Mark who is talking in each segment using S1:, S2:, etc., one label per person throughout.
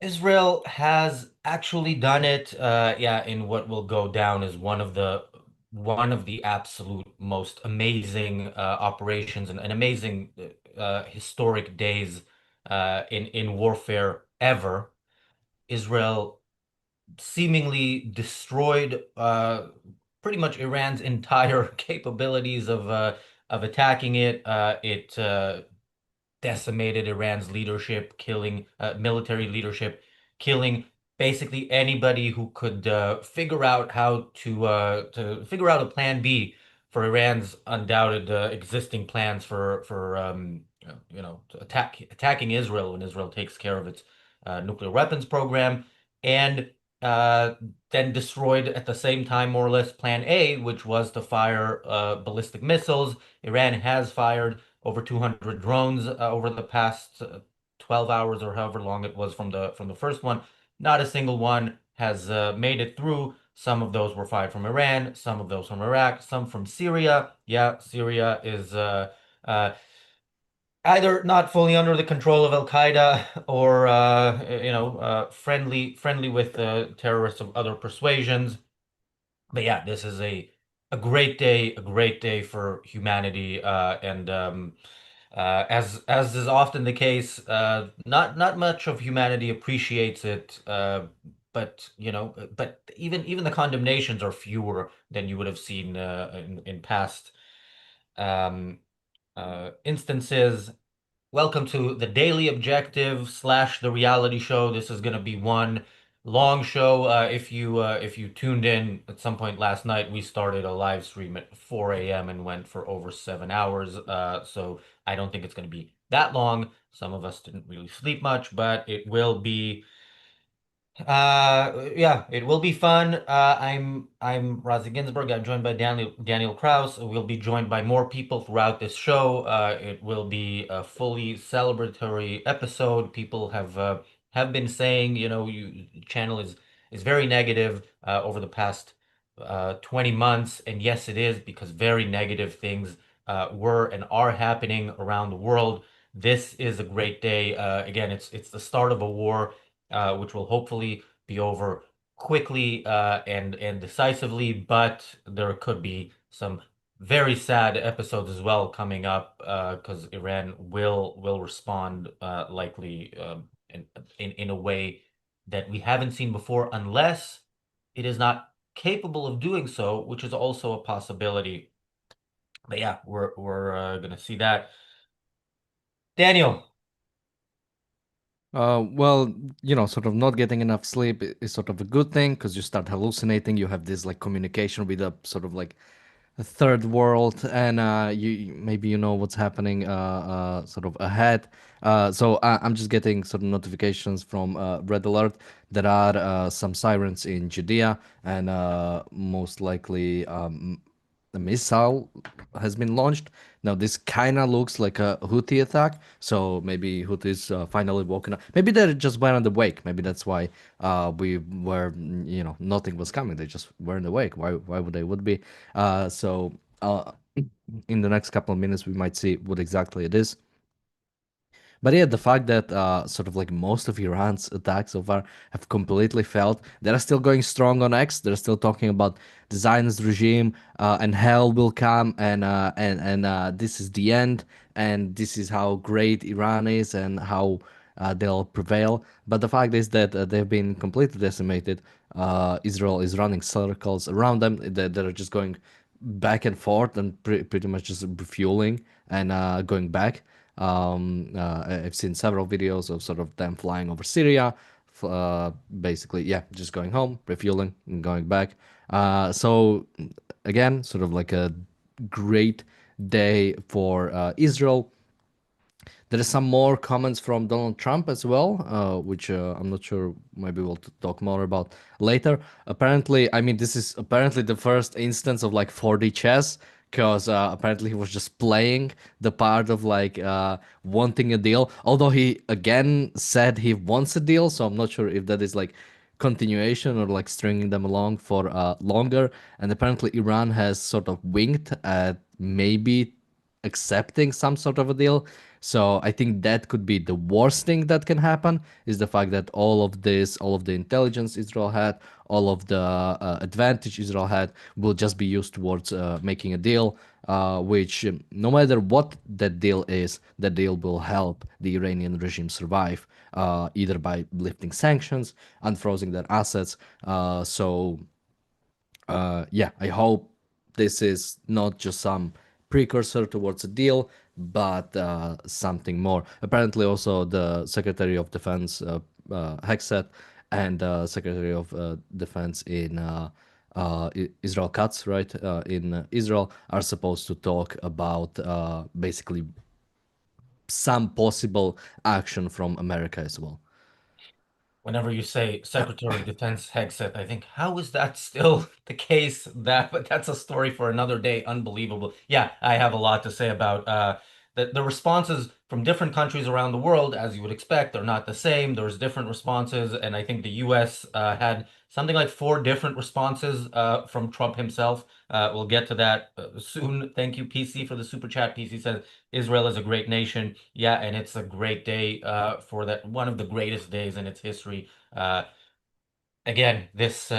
S1: Israel has actually done it, yeah, in what will go down as one of the absolute most amazing operations and amazing historic days in warfare ever. Israel seemingly destroyed pretty much Iran's entire capabilities of attacking it. It decimated Iran's leadership, killing military leadership, killing basically anybody who could figure out how to figure out a plan B for Iran's undoubted existing plans for attacking Israel when Israel takes care of its nuclear weapons program, and uh, then destroyed at the same time more or less Plan A, which was to fire ballistic missiles. Iran has fired over 200 drones over the past 12 hours or however long it was from the first one. Not a single one has made it through. Some of those were fired from Iran, some of those from Iraq, some from Syria. Yeah, Syria is uh, either not fully under the control of Al Qaeda or friendly with terrorists of other persuasions. But yeah, this is a great day for humanity, and as is often the case, not much of humanity appreciates it. But even the condemnations are fewer than you would have seen in past um, instances. Welcome to the Daily Objective slash the reality show. This is going to be one long show. If you tuned in at some point last night, we started a live stream at 4 a.m. and went for over 7 hours. So I don't think it's going to be that long. Some of us didn't really sleep much, but it will be yeah, it will be fun. I'm Razi Ginsburg. I'm joined by Daniel Kraus. We'll be joined by more people throughout this show. It will be a fully celebratory episode. People have been saying, channel is very negative over the past 20 months, and yes, it is because very negative things were and are happening around the world. This is a great day. Again, it's the start of a war which will hopefully be over quickly and decisively, but there could be some very sad episodes as well coming up because Iran will respond likely in a way that we haven't seen before, unless it is not capable of doing so, which is also a possibility. But yeah, we're gonna see that. Daniel,
S2: Well, sort of not getting enough sleep is sort of a good thing because you start hallucinating. You have this like communication with a sort of like a third world, and maybe you know what's happening sort of ahead. I'm just getting sort of notifications from Red Alert. There are some sirens in Judea, and most likely a missile has been launched. Now this kind of looks like a Houthi attack, so maybe Houthis finally woken up. Maybe they just weren't awake. Maybe that's why we were, nothing was coming. They just weren't awake. Why would they would be? So in the next couple of minutes, we might see what exactly it is. But yeah, the fact that sort of like most of Iran's attacks so far have completely failed. They're still going strong on X. They're still talking about the Zionist regime and hell will come and this is the end and this is how great Iran is and how they'll prevail. But the fact is that they've been completely decimated. Israel is running circles around them. They're just going back and forth and pretty much just refueling and going back. I've seen several videos of sort of them flying over Syria, basically, yeah, just going home, refueling, and going back. So again, sort of like a great day for Israel. There is some more comments from Donald Trump as well, which I'm not sure. Maybe we'll talk more about later. Apparently, I mean, this is apparently the first instance of like 4D chess, because apparently he was just playing the part of like wanting a deal. Although he again said he wants a deal, so I'm not sure if that is like continuation or like stringing them along for longer. And apparently, Iran has sort of winked at maybe accepting some sort of a deal. So I think that could be the worst thing that can happen is the fact that all of this, all of the intelligence Israel had, all of the advantage Israel had will just be used towards making a deal, which no matter what that deal is, that deal will help the Iranian regime survive, either by lifting sanctions, unfrozen their assets. Yeah, I hope this is not just some precursor towards a deal, but something more. Apparently, also the Secretary of Defense Hexet and Secretary of Defense in Israel Katz, right, in Israel, are supposed to talk about basically some possible action from America as well.
S1: Whenever you say Secretary of Defense Hegseth, I think, how is that still the case? But that's a story for another day. Unbelievable. Yeah, I have a lot to say about the responses from different countries around the world, as you would expect, are not the same. There's different responses, and I think the U.S. Had something like four different responses from Trump himself. We'll get to that soon. Thank you, PC, for the super chat. PC says Israel is a great nation. Yeah, and it's a great day for that, one of the greatest days in its history. Again, this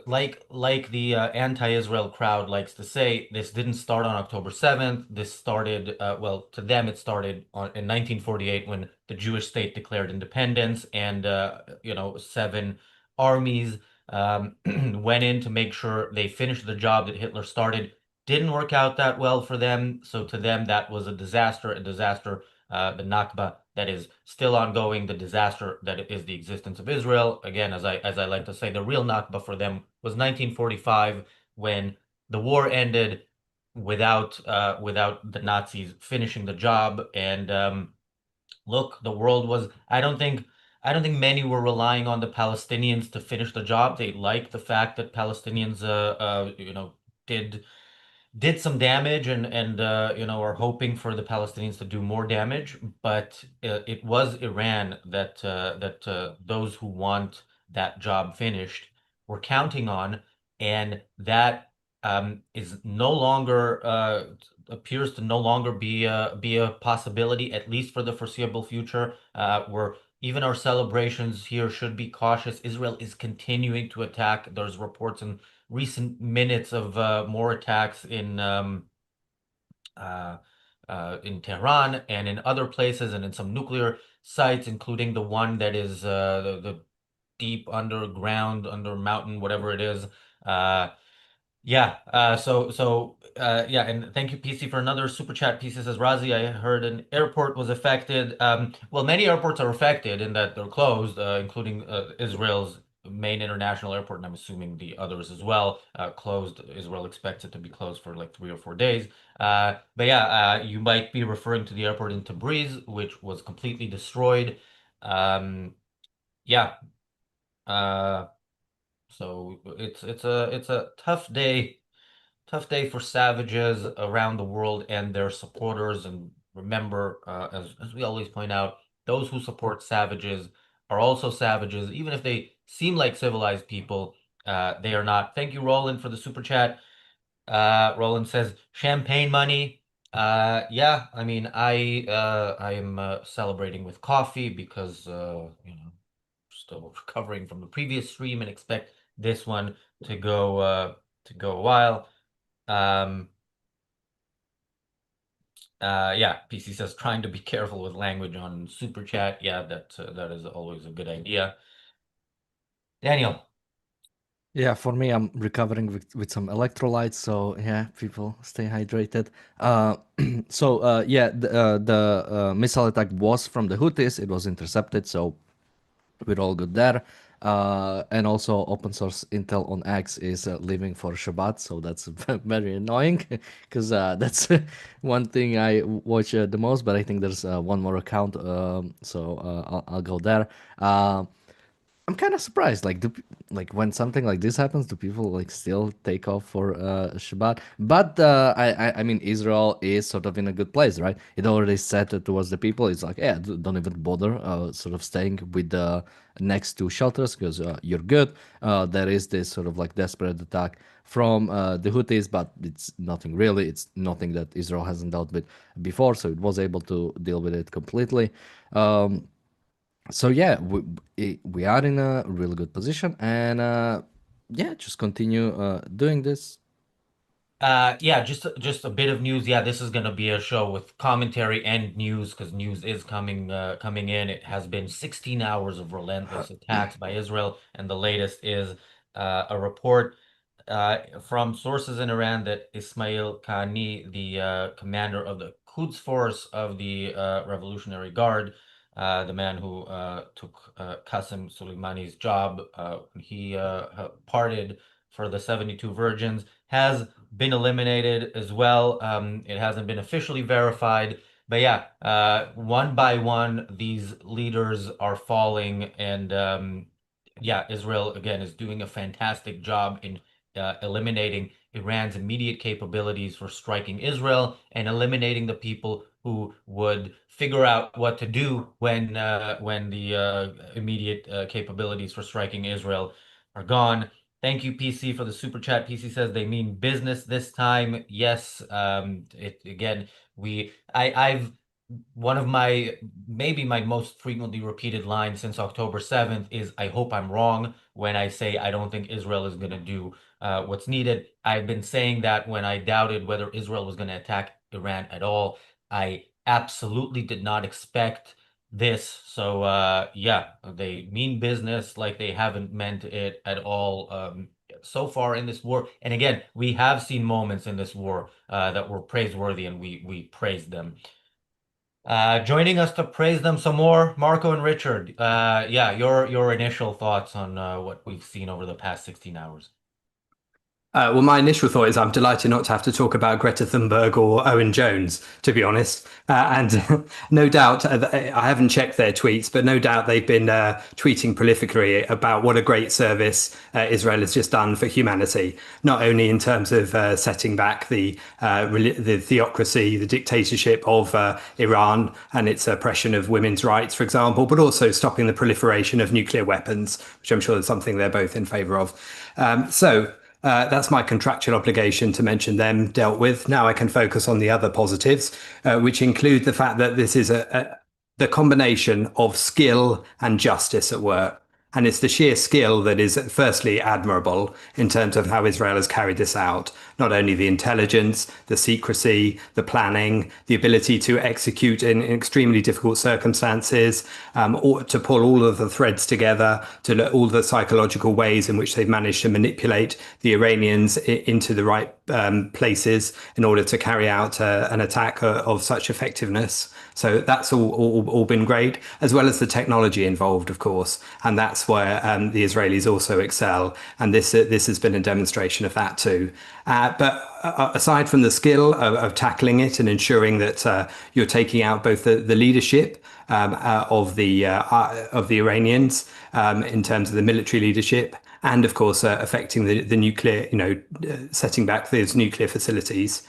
S1: like the anti-Israel crowd likes to say, this didn't start on October 7th. This started well, to them it started in 1948 when the Jewish state declared independence, and seven armies went in to make sure they finished the job that Hitler started. Didn't work out that well for them, so to them that was a disaster, the Nakba that is still ongoing, the disaster that is the existence of Israel. Again, as I like to say, the real Nakba for them was 1945 when the war ended without the Nazis finishing the job. And look, the world was. I don't think many were relying on the Palestinians to finish the job. They liked the fact that Palestinians, did some damage, and are hoping for the Palestinians to do more damage. But it was Iran that those who want that job finished were counting on, and that is no longer appears to no longer be a possibility, at least for the foreseeable future. Where even our celebrations here should be cautious. Israel is continuing to attack. There's reports in recent minutes of more attacks uh, in Tehran and in other places, and in some nuclear sites, including the one that is the deep underground, under mountain, whatever it is. Uh, yeah. Yeah, and thank you, PC, for another super chat. PC says, Razi, I heard an airport was affected. Well, many airports are affected in that they're closed, including Israel's main international airport, and I'm assuming the others as well, closed. Israel expects it to be closed for like 3 or 4 days. But yeah, you might be referring to the airport in Tabriz, which was completely destroyed. Um, yeah. Uh, so it's a tough day for savages around the world and their supporters. And remember, as we always point out, those who support savages are also savages, even if they seem like civilized people. They are not. Thank you, Roland, for the super chat. Roland says, champagne money. Yeah, I mean, I am celebrating with coffee because still recovering from the previous stream and expect this one to go a while. Um, yeah, PC says trying to be careful with language on Super Chat. Yeah, that is always a good idea. Daniel,
S2: Yeah, for me, I'm recovering with some electrolytes, so yeah, people stay hydrated. Uh, yeah, the missile attack was from the Houthis. It was intercepted, so we're all good there. And also, open source Intel on X is leaving for Shabbat, so that's very annoying because that's one thing I watch the most. But I think there's one more account, so I'll go there. Uh, I'm kind of surprised. Like, like when something like this happens, do people like still take off for Shabbat? But I mean, Israel is sort of in a good place, right? It already said it towards the people. It's like, yeah, don't even bother, sort of staying with the next two shelters because you're good. There is this sort of like desperate attack from the Houthis, but it's nothing really. It's nothing that Israel hasn't dealt with before, so it was able to deal with it completely. Um, so yeah, we are in a really good position, and yeah, just continue doing this.
S1: Yeah, just a bit of news. Yeah, this is gonna be a show with commentary and news because news is coming in. It has been 16 hours of relentless attacks by Israel, and the latest is a report from sources in Iran that Ismail Qani, the commander of the Quds Force of the Revolutionary Guard, the man who took Qasem Soleimani's job when he parted for the 72 virgins, has been eliminated as well. It hasn't been officially verified, but yeah, one by one, these leaders are falling, and yeah, Israel again is doing a fantastic job in eliminating Iran's immediate capabilities for striking Israel and eliminating the people who would figure out what to do when the immediate capabilities for striking Israel are gone. Thank you, PC, for the super chat. PC says they mean business this time. Yes, it again. I've one of my maybe my most frequently repeated lines since October 7th is I hope I'm wrong when I say I don't think Israel is going to do what's needed. I've been saying that when I doubted whether Israel was going to attack Iran at all. I absolutely did not expect this. So yeah, they mean business like they haven't meant it at all so far in this war. And again, we have seen moments in this war that were praiseworthy and we praised them. Joining us to praise them some more, Marco and Richard. Yeah, your initial thoughts on what we've seen over the past 16 hours.
S3: Well, my initial thought is I'm delighted not to have to talk about Greta Thunberg or Owen Jones, to be honest. And no doubt, I haven't checked their tweets, but no doubt they've been tweeting prolifically about what a great service Israel has just done for humanity, not only in terms of setting back the theocracy, the dictatorship of Iran and its oppression of women's rights, for example, but also stopping the proliferation of nuclear weapons, which I'm sure is something they're both in favor of. That's my contractual obligation to mention them dealt with. Now I can focus on the other positives, which include the fact that this is the combination of skill and justice at work. And it's the sheer skill that is firstly admirable in terms of how Israel has carried this out. Not only the intelligence, the secrecy, the planning, the ability to execute in extremely difficult circumstances, or to pull all of the threads together, to look all the psychological ways in which they've managed to manipulate the Iranians into the right places in order to carry out an attack of such effectiveness. So that's all been great, as well as the technology involved, of course, and that's where the Israelis also excel. And this has been a demonstration of that too. But aside from the skill of tackling it and ensuring that you're taking out both the leadership of the Iranians in terms of the military leadership, and of course affecting the nuclear, setting back those nuclear facilities.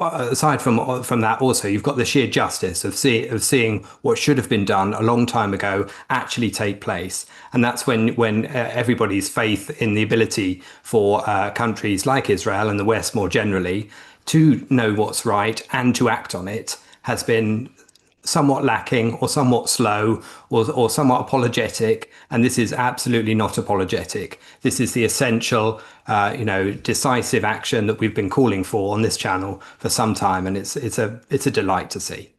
S3: Aside from that, also you've got the sheer justice of seeing what should have been done a long time ago actually take place, and that's when everybody's faith in the ability for countries like Israel and the West more generally to know what's right and to act on it has been somewhat lacking or somewhat slow or somewhat apologetic, and this is absolutely not apologetic. This is the essential decisive action that we've been calling for on this channel for some time, and it's a delight to see.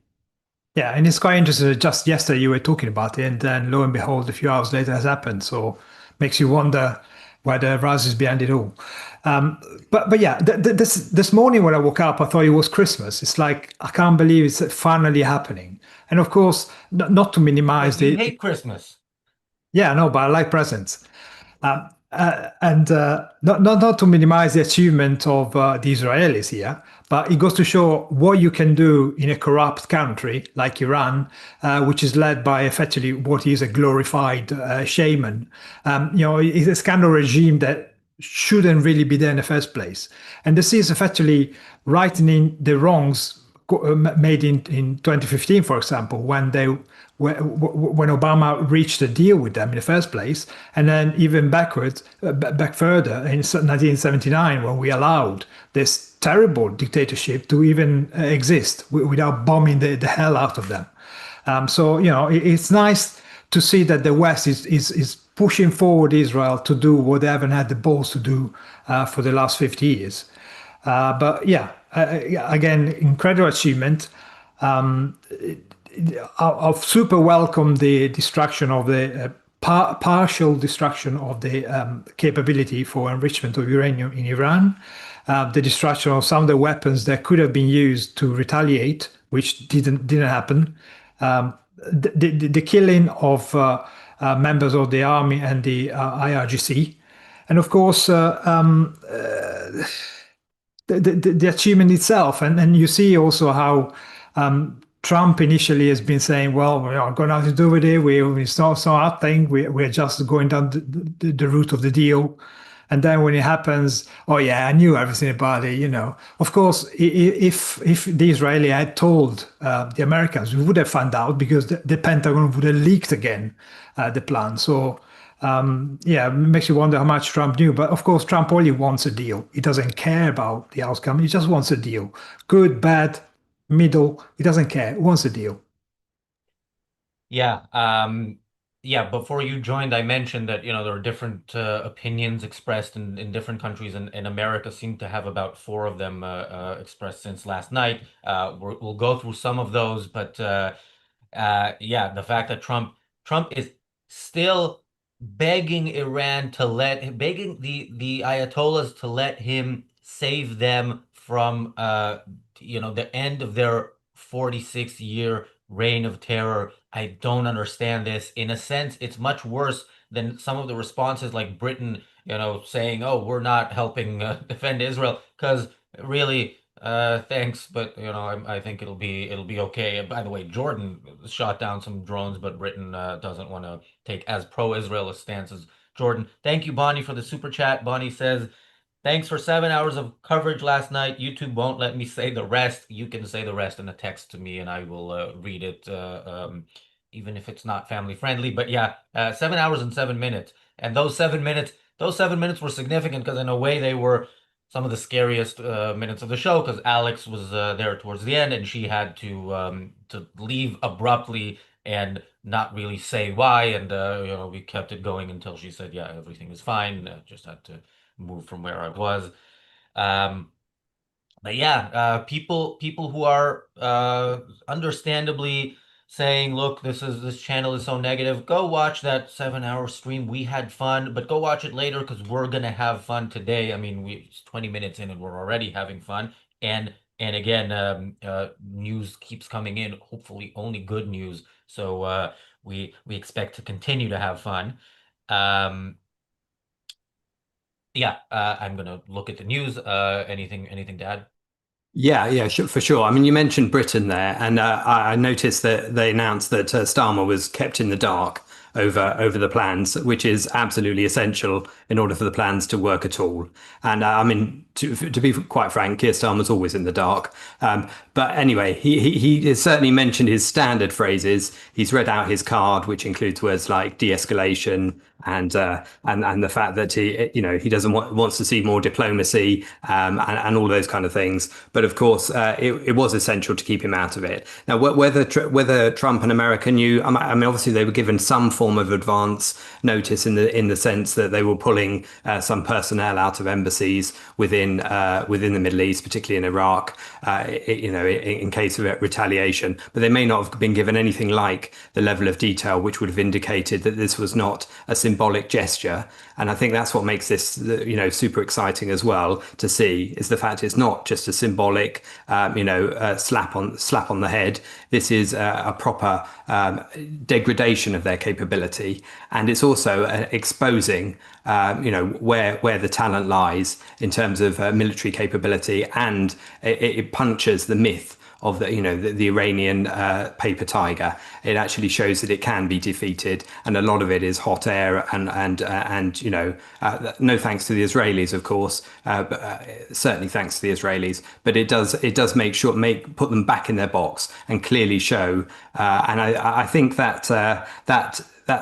S4: Yeah, and it's quite interesting. Just yesterday you were talking about it, and then lo and behold, a few hours later it has happened. So makes you wonder why the rise is behind it all. But yeah, this morning when I woke up, I thought it was Christmas. It's like I can't believe it's finally happening. And of course, not to minimize
S1: But you
S4: the
S1: hate Christmas.
S4: yeah, no, but I like presents. Not to minimize the achievement of the Israelis here, but it goes to show what you can do in a corrupt country like Iran, which is led by effectively what is a glorified shaman. It's a kind of regime that shouldn't really be there in the first place. And this is effectively rightening the wrongs made in 2015, for example, when Obama reached a deal with them in the first place, and then even backwards, back further in 1979, when we allowed this terrible dictatorship to even exist without bombing the hell out of them. So it's nice to see that the West is pushing forward Israel to do what they haven't had the balls to do for the last 50 years. But yeah, again, incredible achievement. I'll super welcome the destruction of the partial destruction of the capability for enrichment of uranium in Iran, the destruction of some of the weapons that could have been used to retaliate, which didn't happen, the killing of members of the army and the IRGC, and of course the achievement itself. And you see also how Trump initially has been saying, well, we're not going to have to do with it. It's not our thing. We're just going down the route of the deal. And then when it happens, oh yeah, I knew everything about it. Of course, if the Israeli had told the Americans, we would have found out, because the Pentagon would have leaked again the plan. So yeah, it makes you wonder how much Trump knew. But of course, Trump only wants a deal. He doesn't care about the outcome. He just wants a deal. Good, bad, middle. He doesn't care. He wants a deal.
S1: Yeah. Yeah. Before you joined, I mentioned that, there are different opinions expressed in different countries, and America seemed to have about four of them expressed since last night. We'll go through some of those, but yeah, the fact that Trump is still begging begging the Ayatollahs to let him save them from the end of their 46-year reign of terror. I don't understand this. In a sense, it's much worse than some of the responses, like Britain, saying, "Oh, we're not helping defend Israel," because really, thanks, but I think it'll be okay. And by the way, Jordan shot down some drones, but Britain doesn't want to take as pro-Israel a stance as Jordan. Thank you, Bonnie, for the super chat. Bonnie says, "Thanks for 7 hours of coverage last night. YouTube won't let me say the rest. You can say the rest in a text to me, and I will read it, even if it's not family friendly." But yeah, 7 hours and 7 minutes, and those 7 minutes, were significant, because in a way they were some of the scariest minutes of the show, because Alex was there towards the end, and she had to leave abruptly and not really say why, and we kept it going until she said, "Yeah, everything is fine." Just had to move from where I was. But yeah, people who are understandably saying, "Look, this channel is so negative," go watch that 7 hour stream. We had fun, but go watch it later, because we're gonna have fun today. I mean, it's 20 minutes in and we're already having fun. And again, news keeps coming in, hopefully only good news. So we expect to continue to have fun. Yeah, I'm gonna look at the news. Anything to add?
S3: Yeah, for sure. I mean, you mentioned Britain there, and I noticed that they announced that Starmer was kept in the dark over the plans, which is absolutely essential in order for the plans to work at all. And I mean, to be quite frank, Keir Starmer's always in the dark. But anyway, he has certainly mentioned his standard phrases. He's read out his card, which includes words like de-escalation and the fact that he doesn't wants to see more diplomacy and all those kind of things. But of course, it was essential to keep him out of it. Now, whether Trump and America knew, I mean, obviously they were given some form of advance notice in the sense that they were pulling some personnel out of embassies within the Middle East, particularly in Iraq, in case of retaliation. But they may not have been given anything like the level of detail which would have indicated that this was not a simple symbolic gesture. And I think that's what makes this, super exciting as well to see, is the fact it's not just a symbolic, slap on the head. This is a proper degradation of their capability, and it's also exposing, where the talent lies in terms of military capability, and it punctures the myth of the Iranian paper tiger. It actually shows that it can be defeated, and a lot of it is hot air and no thanks to the Israelis, of course, but certainly thanks to the Israelis. But it does put them back in their box and clearly show. And I think that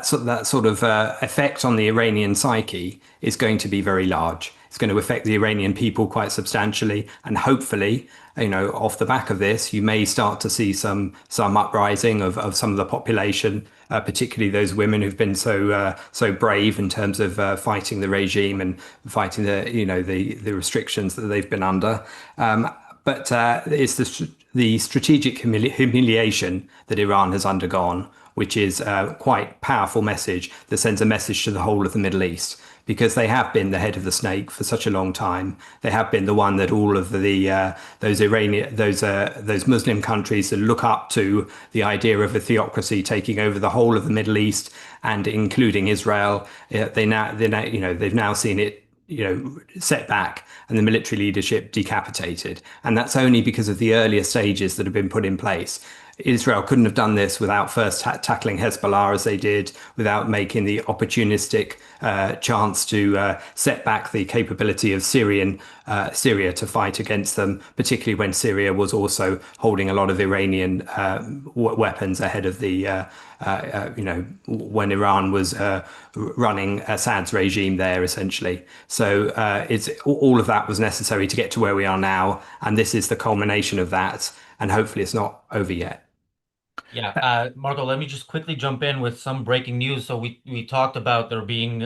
S3: sort of effect on the Iranian psyche is going to be very large. It's going to affect the Iranian people quite substantially, and hopefully, off the back of this, you may start to see some uprising of some of the population, particularly those women who've been so brave in terms of fighting the regime and fighting the restrictions that they've been under. But it's the strategic humiliation that Iran has undergone, which is a quite powerful message that sends a message to the whole of the Middle East, because they have been the head of the snake for such a long time. They have been the one that all of those Muslim countries that look up to the idea of a theocracy taking over the whole of the Middle East, and including Israel. They've now seen it set back and the military leadership decapitated. And that's only because of the earlier stages that have been put in place. Israel couldn't have done this without first tackling Hezbollah as they did, without making the opportunistic chance to set back the capability of Syria to fight against them, particularly when Syria was also holding a lot of Iranian weapons ahead of when Iran was running Assad's regime there, essentially. So it's all of that was necessary to get to where we are now, and this is the culmination of that, and hopefully it's not over yet.
S1: Yeah, Marco, let me just quickly jump in with some breaking news. So we talked about there being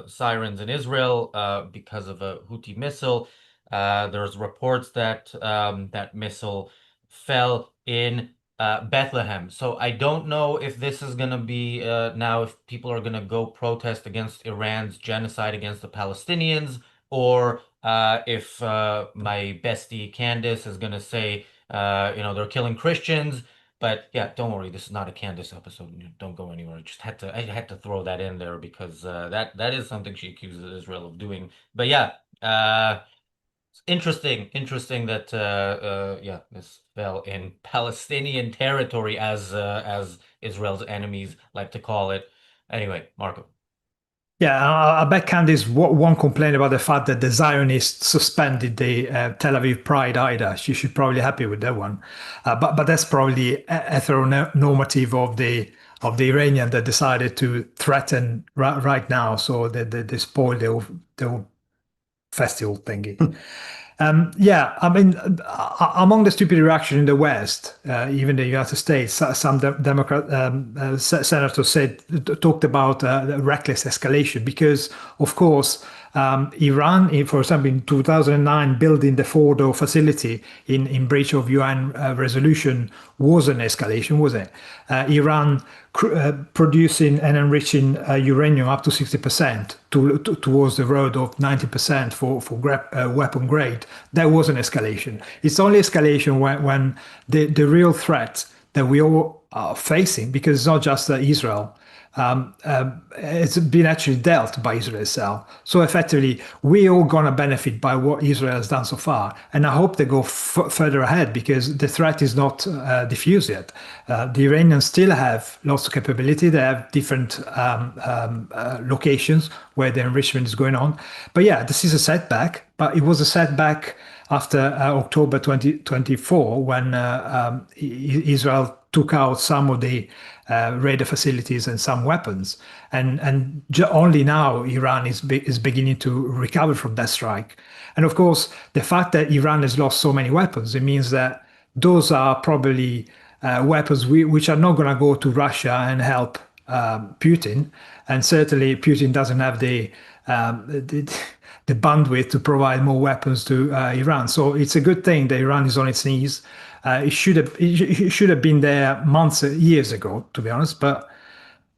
S1: sirens in Israel because of a Houthi missile. There's reports that that missile fell in Bethlehem. So I don't know if this is going to be now if people are going to go protest against Iran's genocide against the Palestinians, or if my bestie Candace is going to say, they're killing Christians. But yeah, don't worry, this is not a Candace episode. Don't go anywhere. I had to throw that in there because that is something she accuses Israel of doing. But yeah, interesting that this fell in Palestinian territory, as Israel's enemies like to call it. Anyway, Marco.
S4: Yeah, I bet Candice won't complain about the fact that the Zionists suspended the Tel Aviv Pride either. She should probably be happy with that one. But that's probably heteronormative of the Iranian that decided to threaten right now, so they spoil the whole festival thingy. I mean, among the stupid reaction in the West, even the United States, some Democrat senators talked about reckless escalation because, of course, Iran, for example, in 2009, building the Fordo facility in breach of UN resolution was an escalation, was it? Iran producing and enriching uranium up to 60% towards the road of 90% for weapon grade. That was an escalation. It's only escalation when the real threat that we all are facing, because it's not just Israel, it's been actually dealt by Israel itself. So effectively, we all going to benefit by what Israel has done so far. And I hope they go further ahead, because the threat is not diffused yet. The Iranians still have lots of capability. They have different locations where the enrichment is going on. But yeah, this is a setback, but it was a setback after October 2024, when Israel took out some of the radar facilities and some weapons, and only now Iran is beginning to recover from that strike. And of course, the fact that Iran has lost so many weapons, it means that those are probably weapons which are not going to go to Russia and help Putin, and certainly Putin doesn't have the bandwidth to provide more weapons to Iran. So it's a good thing that Iran is on its knees. It should have been there months, years ago, to be honest. But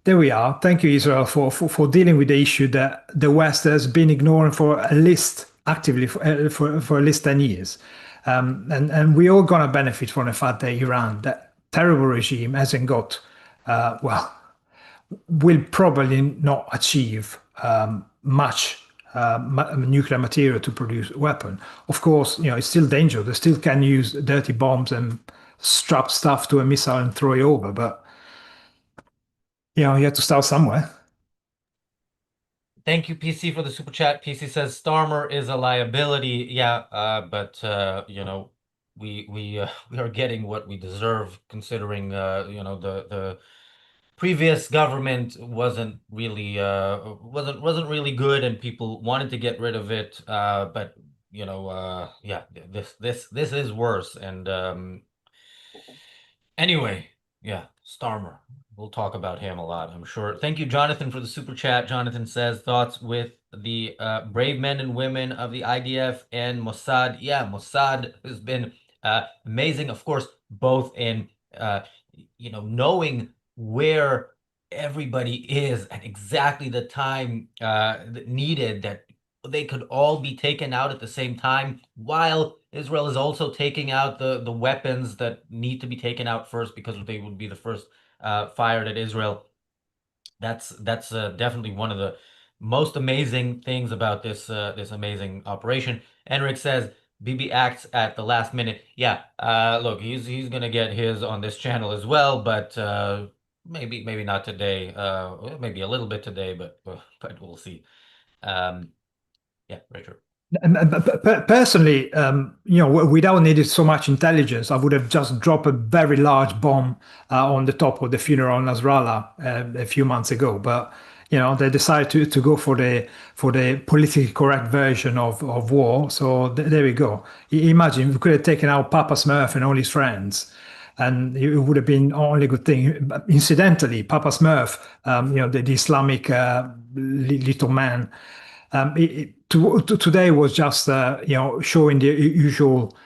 S4: There we are. Thank you, Israel, for dealing with the issue that the West has been ignoring for at least actively for at least 10 years. And we all going to benefit from the fact that Iran, that terrible regime, hasn't got, well, will probably not achieve much nuclear material to produce a weapon. Of course, it's still dangerous. They still can use dirty bombs and strap stuff to a missile and throw it over. But, you have to start somewhere.
S1: Thank you, PC, for the super chat. PC says Starmer is a liability. Yeah, but we are getting what we deserve, considering the previous government wasn't really good, and people wanted to get rid of it. But yeah, this is worse. And anyway, yeah, Starmer. We'll talk about him a lot, I'm sure. Thank you, Jonathan, for the super chat. Jonathan says, thoughts with the brave men and women of the IDF and Mossad. Yeah, Mossad has been amazing, of course, both in knowing where everybody is at exactly the time needed, that they could all be taken out at the same time, while Israel is also taking out the weapons that need to be taken out first, because they would be the first fired at Israel. That's definitely one of the most amazing things about this amazing operation. Enric says Bibi acts at the last minute. Yeah, look, he's gonna get his on this channel as well, but maybe not today. Maybe a little bit today, but we'll see. Yeah, Richard.
S4: Personally, without needing so much intelligence, I would have just dropped a very large bomb on the top of the funeral in Nasrallah a few months ago. But they decided to go for the politically correct version of war. So there we go. Imagine we could have taken out Papa Smurf and all his friends, and it would have been only good thing. Incidentally, Papa Smurf, the Islamic little man. Today was just showing the usual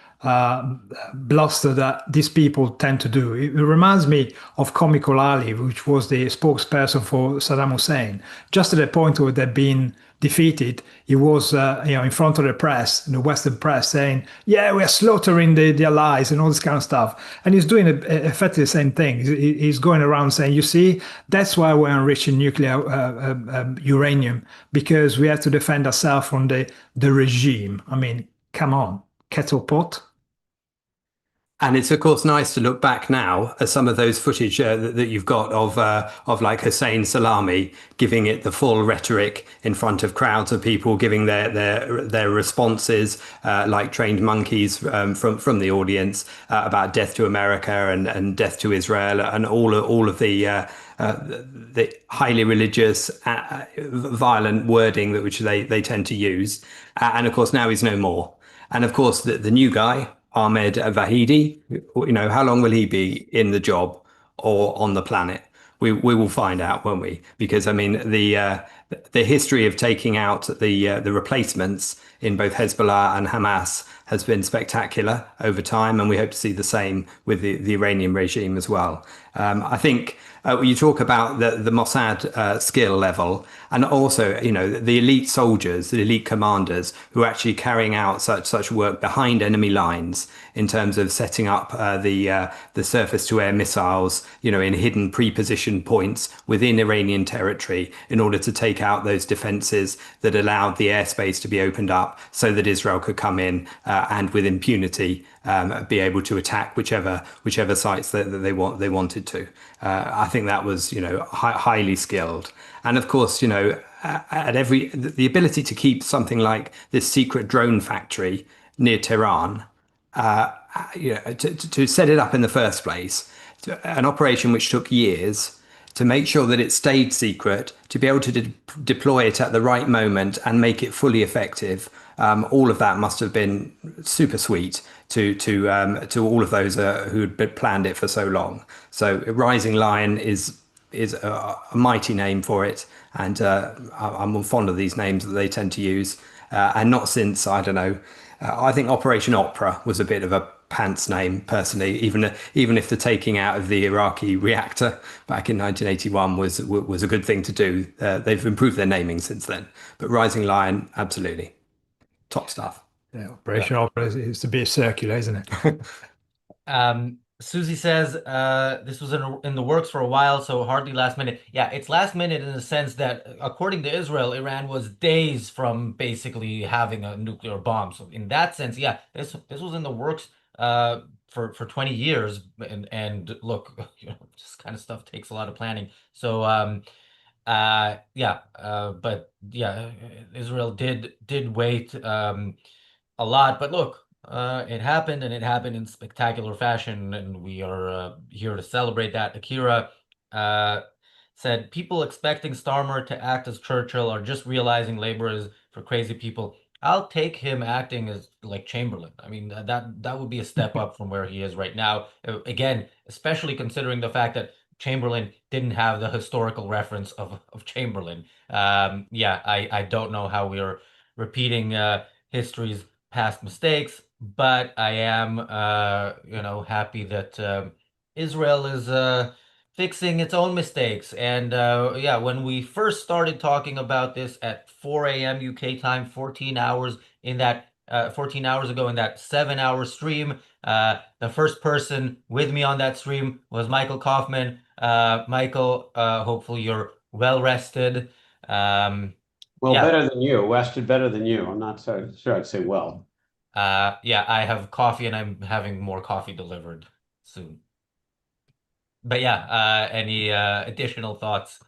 S4: bluster that these people tend to do. It reminds me of Comical Ali, which was the spokesperson for Saddam Hussein. Just at the point where they'd been defeated, he was in front of the press, in the Western press, saying, "Yeah, we're slaughtering the allies," and all this kind of stuff. And he's doing effectively the same thing. He's going around saying, "You see, that's why we're enriching nuclear uranium, because we have to defend ourselves from the regime." I mean, come on, kettle pot.
S3: And it's of course nice to look back now at some of those footage that you've got of like Hussein Salami giving it the full rhetoric in front of crowds of people, giving their responses like trained monkeys from the audience about death to America and death to Israel and all of the highly religious, violent wording which they tend to use. And of course now he's no more. And of course the new guy, Ahmed Vahidi, how long will he be in the job or on the planet? We will find out, won't we? Because I mean, the history of taking out the replacements in both Hezbollah and Hamas has been spectacular over time, and we hope to see the same with the Iranian regime as well. I think you talk about the Mossad skill level, and also the elite soldiers, the elite commanders who are actually carrying out such work behind enemy lines in terms of setting up the surface-to-air missiles, in hidden pre-positioned points within Iranian territory in order to take out those defenses that allowed the airspace to be opened up so that Israel could come in and with impunity be able to attack whichever sites that they wanted to. I think that was highly skilled, and of course the ability to keep something like this secret drone factory near Tehran, to set it up in the first place, an operation which took years, to make sure that it stayed secret, to be able to deploy it at the right moment and make it fully effective. All of that must have been super sweet to all of those who had planned it for so long. So Rising Lion is a mighty name for it, and I'm fond of these names that they tend to use, and not since, I don't know, I think Operation Opera was a bit of a pants name personally, even if the taking out of the Iraqi reactor back in 1981 was a good thing to do. They've improved their naming since then. But Rising Lion, absolutely top stuff.
S4: Yeah, Operation Opera is to be circular, isn't it?
S1: Susie says this was in the works for a while, so hardly last minute. Yeah, it's last minute in the sense that, according to Israel, Iran was days from basically having a nuclear bomb. So in that sense, yeah, this was in the works for 20 years. And look, this kind of stuff takes a lot of planning. So yeah, but yeah, Israel did wait a lot, but look, it happened, and it happened in spectacular fashion, and we are here to celebrate that. Akira uh, said, "People expecting Starmer to act as Churchill are just realizing labor is for crazy people." I'll take him acting as like Chamberlain. I mean, that would be a step up from where he is right now. Again, especially considering the fact that Chamberlain didn't have the historical reference of Chamberlain. Yeah, I don't know how we're repeating history's past mistakes, but I am, happy that Israel is fixing its own mistakes. And yeah, when we first started talking about this at 4 a.m. UK time, 14 hours ago in that 7-hour stream, the first person with me on that stream was Michael Kaufman. Michael, hopefully you're well rested.
S5: Well,
S1: Yeah.
S5: better than you. West did better than you. I'm not so sure I'd say well.
S1: Yeah, I have coffee and I'm having more coffee delivered soon. But yeah, any additional thoughts?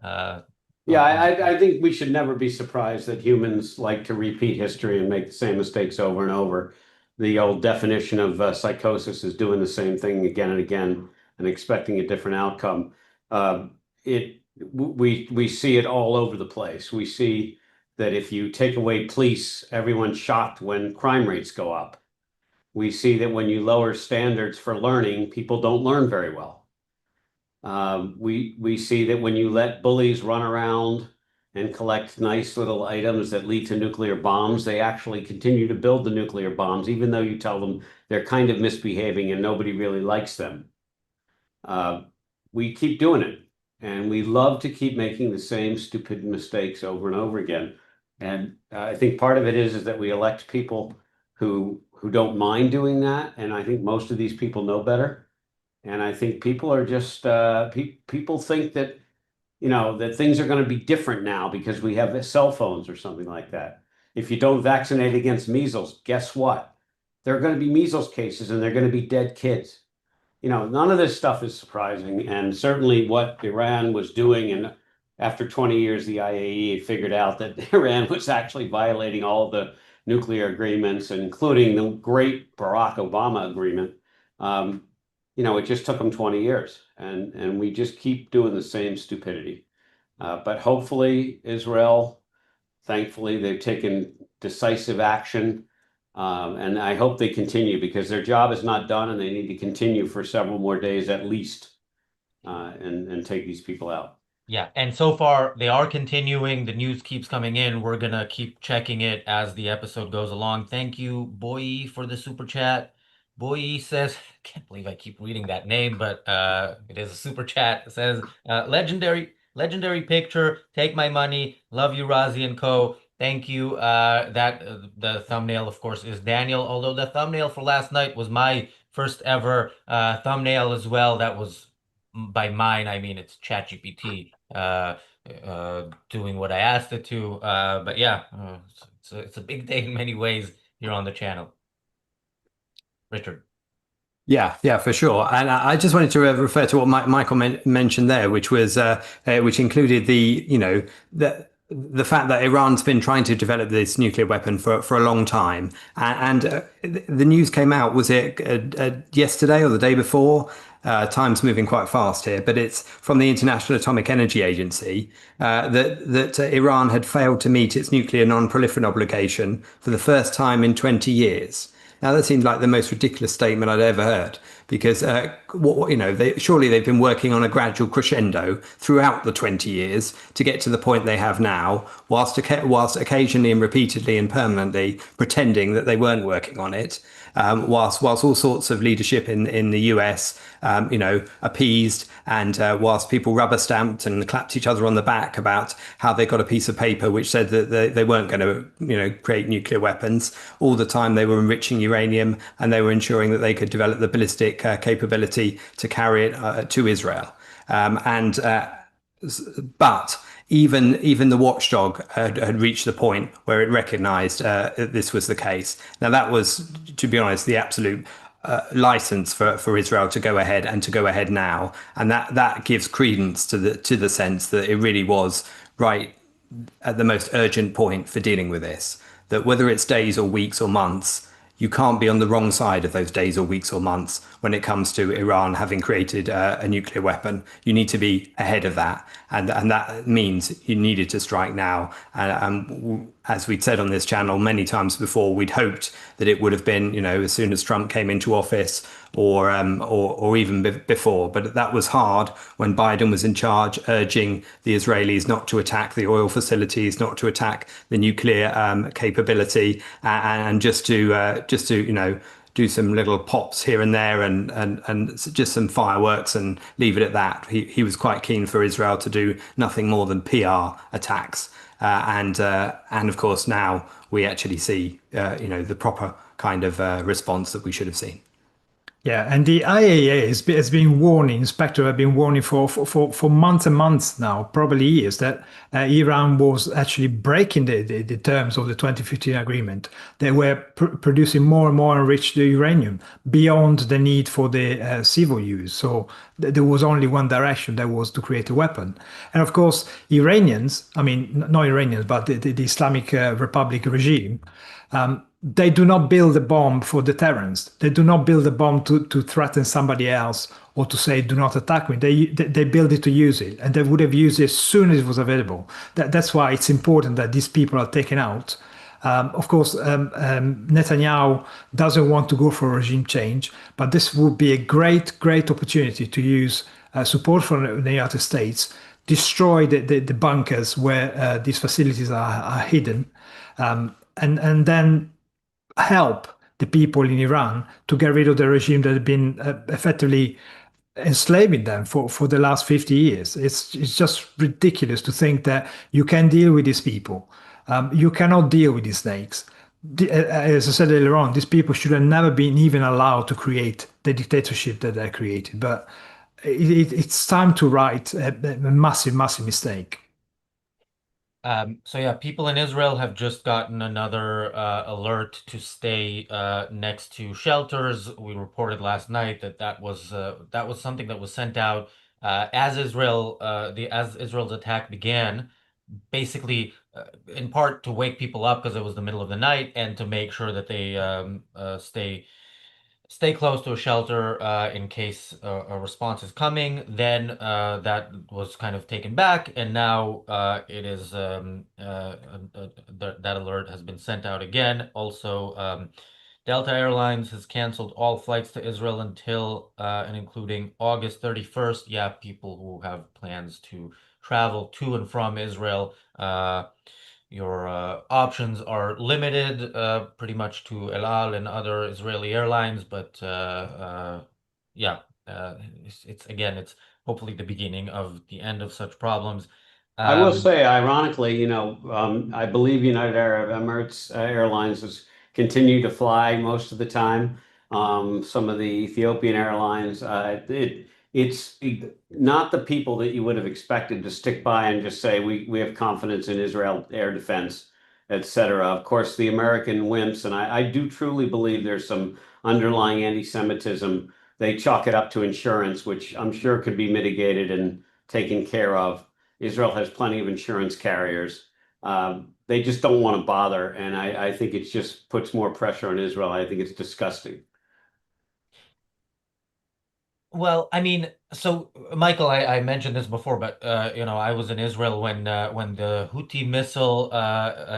S5: Yeah, I think we should never be surprised that humans like to repeat history and make the same mistakes over and over. The old definition of psychosis is doing the same thing again and again and expecting a different outcome. We see it all over the place. We see that if you take away police, everyone's shocked when crime rates go up. We see that when you lower standards for learning, people don't learn very well. We see that when you let bullies run around and collect nice little items that lead to nuclear bombs, they actually continue to build the nuclear bombs, even though you tell them they're kind of misbehaving and nobody really likes them. We keep doing it, and we love to keep making the same stupid mistakes over and over again. And I think part of it is that we elect people who don't mind doing that, and I think most of these people know better. And I think people are just people think that that things are going to be different now because we have cell phones or something like that. If you don't vaccinate against measles, guess what? There are going to be measles cases and they're going to be dead kids. None of this stuff is surprising. And certainly what Iran was doing, and after 20 years, the IAEA figured out that Iran was actually violating all the nuclear agreements, including the great Barack Obama agreement. It just took them 20 years, and we just keep doing the same stupidity. But hopefully Israel, thankfully, they've taken decisive action. And I hope they continue because their job is not done and they need to continue for several more days at least and take these people out.
S1: Yeah, and so far they are continuing. The news keeps coming in. We're gonna keep checking it as the episode goes along. Thank you, Boyi, for the super chat. Boyi says, can't believe I keep reading that name, but it is a super chat. It says, legendary picture, take my money, love you, Razi and co. Thank you. The thumbnail, of course, is Daniel, although the thumbnail for last night was my first ever thumbnail as well. That was by mine, I mean it's ChatGPT doing what I asked it to. But yeah, it's a big day in many ways here on the channel. Richard.
S3: Yeah, for sure. And I just wanted to refer to what Michael mentioned there, which was which included the fact that Iran's been trying to develop this nuclear weapon for a long time, and the news came out. Was it yesterday or the day before? Time's moving quite fast here, but it's from the International Atomic Energy Agency that Iran had failed to meet its nuclear non-proliferation obligation for the first time in 20 years. Now, that seemed like the most ridiculous statement I'd ever heard, because surely they've been working on a gradual crescendo throughout the 20 years to get to the point they have now, whilst occasionally and repeatedly and permanently pretending that they weren't working on it. Whilst all sorts of leadership in the US, appeased, and whilst people rubber stamped and clapped each other on the back about how they got a piece of paper which said that they weren't going to, create nuclear weapons, all the time they were enriching uranium and they were ensuring that they could develop the ballistic capability to carry it to Israel. But even the watchdog had reached the point where it recognized this was the case. Now, that was, to be honest, the absolute license for Israel to go ahead and to go ahead now. And that gives credence to the sense that it really was right at the most urgent point for dealing with this. That whether it's days or weeks or months, you can't be on the wrong side of those days or weeks or months when it comes to Iran having created a nuclear weapon. You need to be ahead of that. And that means you needed to strike now. And as we'd said on this channel many times before, we'd hoped that it would have been, as soon as Trump came into office or even before. But that was hard when Biden was in charge, urging the Israelis not to attack the oil facilities, not to attack the nuclear capability, and just to do some little pops here and there and just some fireworks and leave it at that. He was quite keen for Israel to do nothing more than PR attacks. And of course, now we actually see, the proper kind of response that we should have seen.
S4: Yeah, and the IAEA has been warning, inspector have been warning for months and months now, probably years, that Iran was actually breaking the terms of the 2015 agreement. They were producing more and more enriched uranium beyond the need for the civil use. So there was only one direction, that was to create a weapon. And of course, Iranians, I mean, not Iranians, but the Islamic Republic regime, they do not build a bomb for deterrence. They do not build a bomb to threaten somebody else or to say, do not attack me. They build it to use it, and they would have used it as soon as it was available. That's why it's important that these people are taken out. Of course, Netanyahu doesn't want to go for a regime change, but this would be a great opportunity to use support from the United States, destroy the bunkers where these facilities are hidden, and then help the people in Iran to get rid of the regime that had been effectively enslaving them for the last 50 years. It's just ridiculous to think that you can deal with these people. You cannot deal with these snakes. As I said earlier on, these people should have never been even allowed to create the dictatorship that they created. But it's time to right a massive mistake.
S1: So yeah, people in Israel have just gotten another alert to stay next to shelters. We reported last night that was something that was sent out as Israel's attack began, basically in part to wake people up because it was the middle of the night and to make sure that they stay close to a shelter in case a response is coming. Then that was kind of taken back, and now it is that alert has been sent out again. Also, Delta Airlines has canceled all flights to Israel until and including August 31st. Yeah, people who have plans to travel to and from Israel, your options are limited pretty much to El Al and other Israeli airlines, but yeah, it's hopefully the beginning of the end of such problems.
S5: I will say, ironically, I believe United Arab Emirates Airlines has continued to fly most of the time. Some of the Ethiopian airlines, it's not the people that you would have expected to stick by and just say we have confidence in Israel air defense, etc. Of course, the American wimps, and I do truly believe there's some underlying anti-Semitism. They chalk it up to insurance, which I'm sure could be mitigated and taken care of. Israel has plenty of insurance carriers. They just don't want to bother, and I think it just puts more pressure on Israel. I think it's disgusting.
S1: Well, I mean, so Michael, I mentioned this before, but I was in Israel when the Houthi missile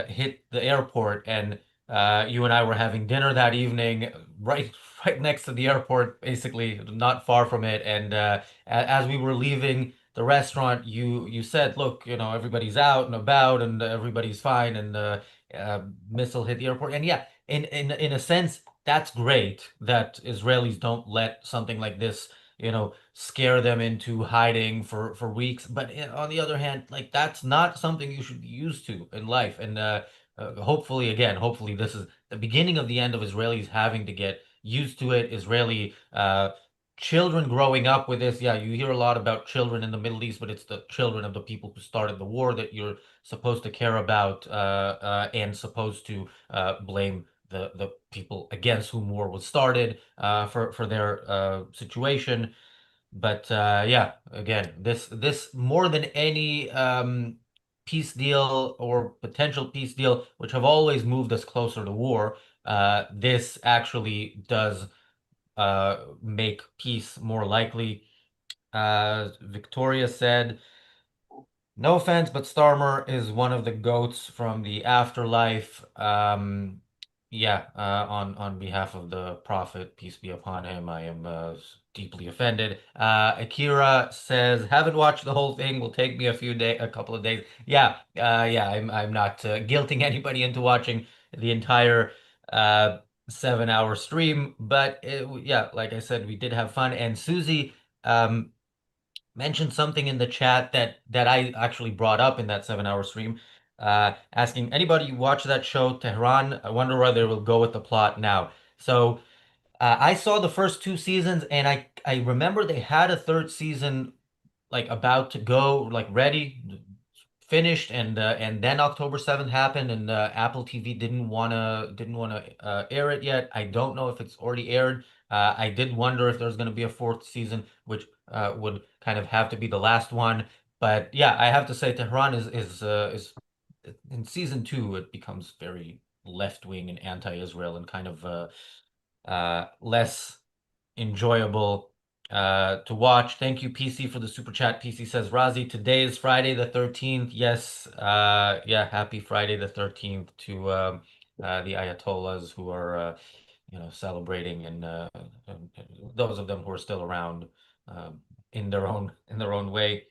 S1: hit the airport, and you and I were having dinner that evening. right right next to the airport, basically not far from it. And as we were leaving the restaurant, you said, "Look, everybody's out and about, and everybody's fine." And missile hit the airport. And yeah, in a sense, that's great that Israelis don't let something like this, scare them into hiding for weeks. But on the other hand, like that's not something you should be used to in life. And hopefully this is the beginning of the end of Israelis having to get used to it. Israeli children growing up with this. Yeah, you hear a lot about children in the Middle East, but it's the children of the people who started the war that you're supposed to care about and supposed to blame the people against whom war was started for their situation. But yeah, again, this more than any peace deal or potential peace deal, which have always moved us closer to war, this actually does make peace more likely. Victoria said, "No offense, but Starmer is one of the goats from the afterlife." Yeah, on behalf of the prophet, peace be upon him, I am deeply offended. Akira says, "Haven't watched the whole thing. Will take me a couple of days." Yeah, yeah, I'm not guilting anybody into watching the entire 7 hour stream, but yeah, like I said, we did have fun. And Susie, mentioned something in the chat that I actually brought up in that 7 hour stream, asking anybody watch that show Tehran. I wonder where they will go with the plot now. So I saw the first two seasons, and I remember they had a third season like about to go, like ready, finished, and then October 7th happened, and Apple TV didn't wanna air it yet. I don't know if it's already aired. I did wonder if there's gonna be a fourth season, which would kind of have to be the last one. But yeah, I have to say Tehran is in season two it becomes very left wing and anti-Israel and kind of less enjoyable to watch. Thank you, PC, for the super chat. PC says, Razi, today is Friday the 13th. Yes, yeah, happy Friday the 13th to the Ayatollahs who are, celebrating, and those of them who are still around in their own way.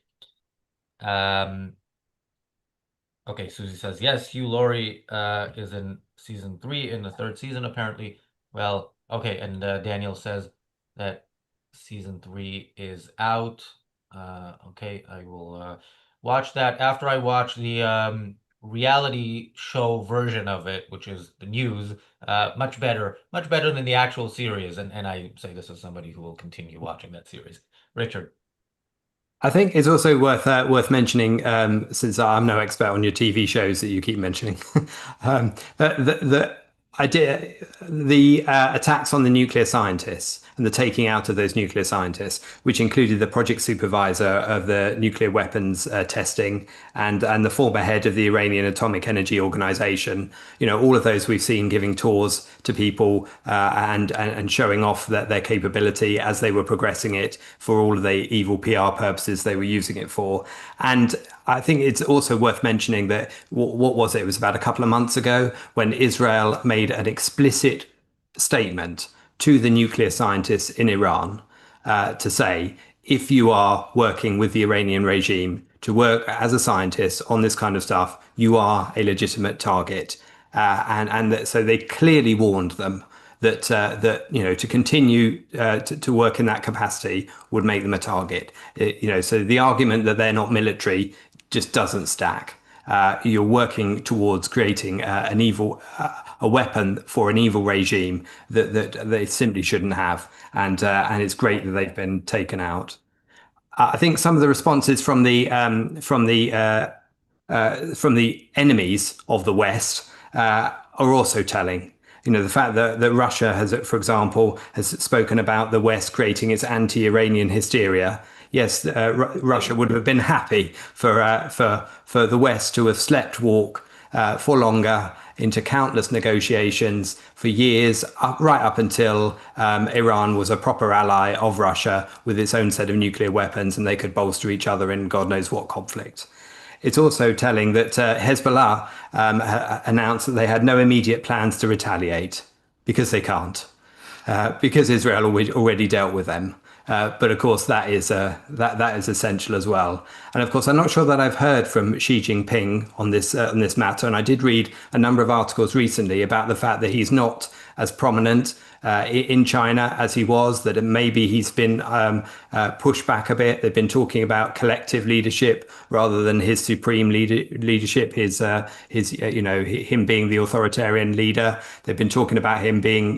S1: Okay, Susie says, yes, Hugh Laurie is in season 3 in the third season, apparently. Well, okay, and Daniel says that season 3 is out. Okay, I will watch that after I watch the reality show version of it, which is the news. Much better than the actual series. And I say this as somebody who will continue watching that series. Richard.
S3: I think it's also worth mentioning, since I'm no expert on your TV shows that you keep mentioning, the idea, the attacks on the nuclear scientists and the taking out of those nuclear scientists, which included the project supervisor of the nuclear weapons testing and the former head of the Iranian Atomic Energy Organization. All of those we've seen giving tours to people and showing off their capability as they were progressing it for all of the evil PR purposes they were using it for. And I think it's also worth mentioning that what was it? It was about a couple of months ago when Israel made an explicit statement to the nuclear scientists in Iran to say, if you are working with the Iranian regime to work as a scientist on this kind of stuff, you are a legitimate target. So they clearly warned them that to continue to work in that capacity would make them a target. So the argument that they're not military just doesn't stack. You're working towards creating a weapon for an evil regime that they simply shouldn't have, and it's great that they've been taken out. I think some of the responses from the enemies of the West are also telling. The fact that Russia has, for example, has spoken about the West creating its anti-Iranian hysteria. Yes, Russia would have been happy for the West to have slept walk for longer into countless negotiations for years, right up until Iran was a proper ally of Russia with its own set of nuclear weapons, and they could bolster each other in God knows what conflict. It's also telling that Hezbollah announced that they had no immediate plans to retaliate because they can't. because Israel already dealt with them. But of course, that is essential as well. And of course, I'm not sure that I've heard from Xi Jinping on this matter. And I did read a number of articles recently about the fact that he's not as prominent in China as he was, that maybe he's been pushed back a bit. They've been talking about collective leadership rather than his supreme leadership, his him being the authoritarian leader. They've been talking about him being,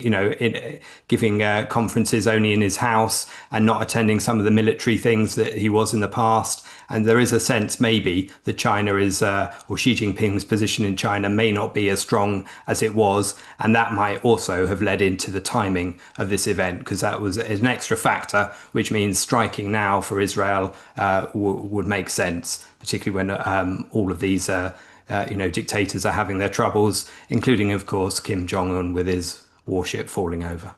S3: giving conferences only in his house and not attending some of the military things that he was in the past. And there is a sense maybe that China is, or Xi Jinping's position in China may not be as strong as it was. And that might also have led into the timing of this event, because that was an extra factor, which means striking now for Israel would make sense, particularly when all of these dictators are having their troubles, including, of course, Kim Jong-un with his warship falling over.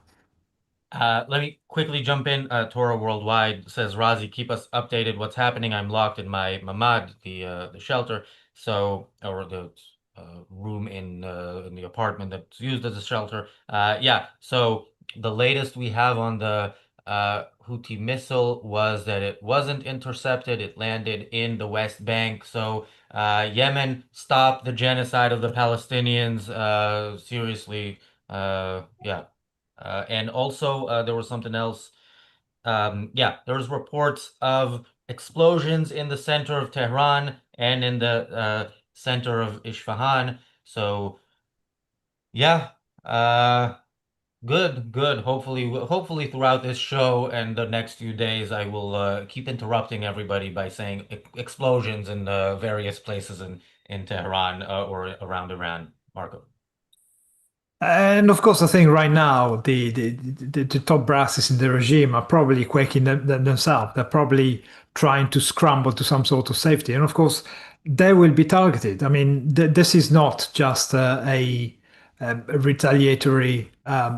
S1: Let me quickly jump in. Torah Worldwide says, Razi, keep us updated. What's happening? I'm locked in my mamad, the shelter, or the room in the apartment that's used as a shelter. Yeah. So the latest we have on the Houthi missile was that it wasn't intercepted. It landed in the West Bank. So Yemen, stop the genocide of the Palestinians. Seriously. Yeah. And also, there was something else. Yeah, there was reports of explosions in the center of Tehran and in the center of Isfahan. So, yeah, good, good. Hopefully throughout this show and the next few days, I will keep interrupting everybody by saying explosions in various places in Tehran or around Iran. Marco.
S4: And of course, I think right now the top brasses in the regime are probably quaking themselves. They're probably trying to scramble to some sort of safety, and of course, they will be targeted. I mean, this is not just a retaliatory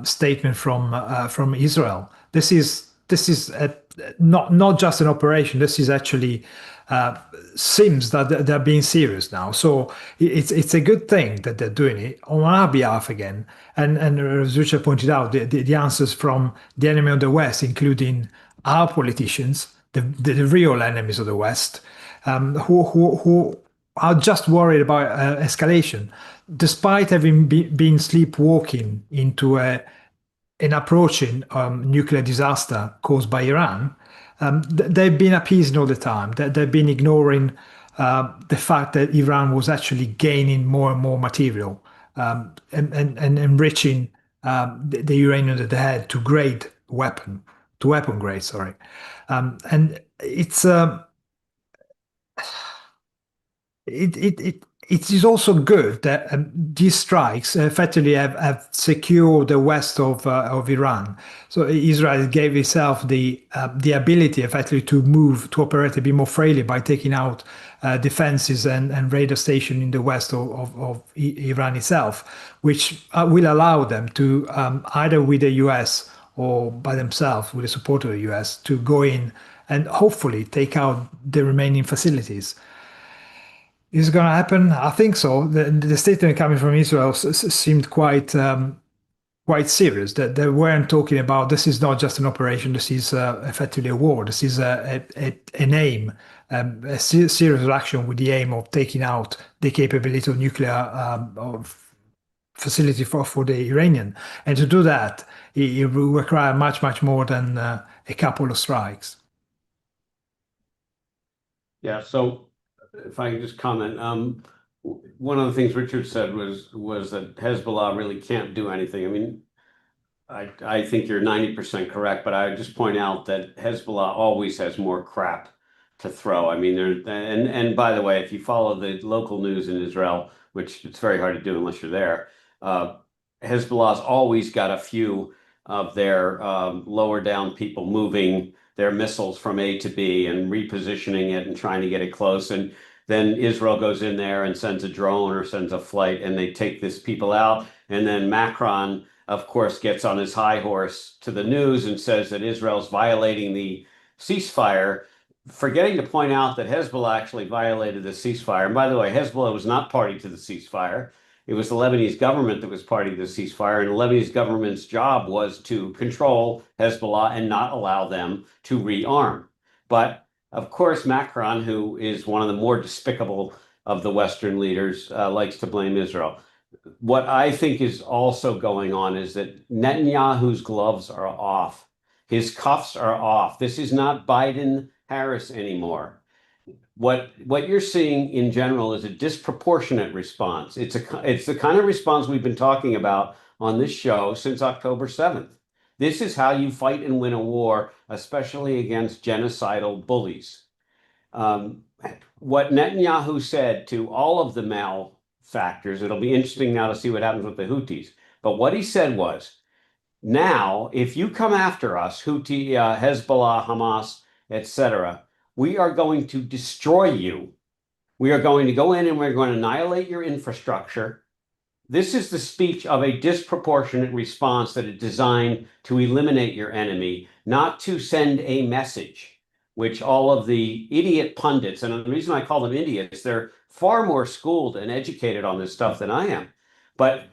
S4: statement from Israel. This is not just an operation. This is actually seems that they're being serious now. So it's a good thing that they're doing it on our behalf again. And as Richard pointed out, the answers from the enemy of the West, including our politicians, the real enemies of the West, who are just worried about escalation, despite having been sleepwalking into an approaching nuclear disaster caused by Iran. They've been appeasing all the time. They've been ignoring the fact that Iran was actually gaining more and more material and enriching the uranium that they had to weapon grade, sorry. And it is also good that these strikes effectively have secured the west of Iran. So Israel gave itself the ability effectively to operate a bit more freely by taking out defenses and radar stations in the west of Iran itself, which will allow them to either with the US or by themselves with the support of the US to go in and hopefully take out the remaining facilities. Is it going to happen? I think so. The statement coming from Israel seemed quite serious. That they weren't talking about this is not just an operation. This is effectively a war. This is an aim, a serious action with the aim of taking out the capability of nuclear facility for the Iranian. And to do that, it will require much more than a couple of strikes.
S5: Yeah. So. If I could just comment, one of the things Richard said was that Hezbollah really can't do anything. I mean, I think you're 90% correct, but I would just point out that Hezbollah always has more crap to throw. I mean, and by the way, if you follow the local news in Israel, which it's very hard to do unless you're there, Hezbollah's always got a few of their lower down people moving their missiles from A to B and repositioning it and trying to get it close. And then Israel goes in there and sends a drone or sends a flight and they take these people out. And then Macron, of course, gets on his high horse to the news and says that Israel's violating the ceasefire, forgetting to point out that Hezbollah actually violated the ceasefire. And by the way, Hezbollah was not party to the ceasefire. It was the Lebanese government that was part of the ceasefire, and the Lebanese government's job was to control Hezbollah and not allow them to rearm. But of course, Macron, who is one of the more despicable of the Western leaders, likes to blame Israel. What I think is also going on is that Netanyahu's gloves are off. His cuffs are off. This is not Biden-Harris anymore. What you're seeing in general is a disproportionate response. It's the kind of response we've been talking about on this show since October 7th. This is how you fight and win a war, especially against genocidal bullies. What Netanyahu said to all of the malefactors, it'll be interesting now to see what happens with the Houthis. But what he said was, now, if you come after us, Houthi, Hezbollah, Hamas, etc., we are going to destroy you. We are going to go in and we're going to annihilate your infrastructure. This is the speech of a disproportionate response that is designed to eliminate your enemy, not to send a message, which all of the idiot pundits, and the reason I call them idiots, they're far more schooled and educated on this stuff than I am. But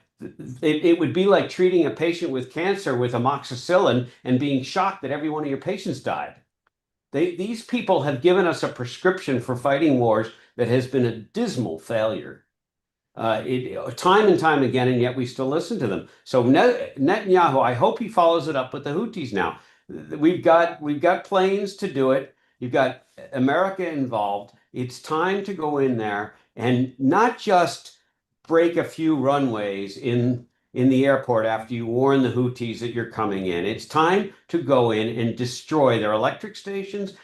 S5: it would be like treating a patient with cancer with amoxicillin and being shocked that every one of your patients died. These people have given us a prescription for fighting wars that has been a dismal failure. Time and time again, and yet we still listen to them. So Netanyahu, I hope he follows it up with the Houthis now. We've got planes to do it. You've got America involved. It's time to go in there and not just break a few runways in the airport after you warn the Houthis that you're coming in. It's time to go in and destroy their electric stations,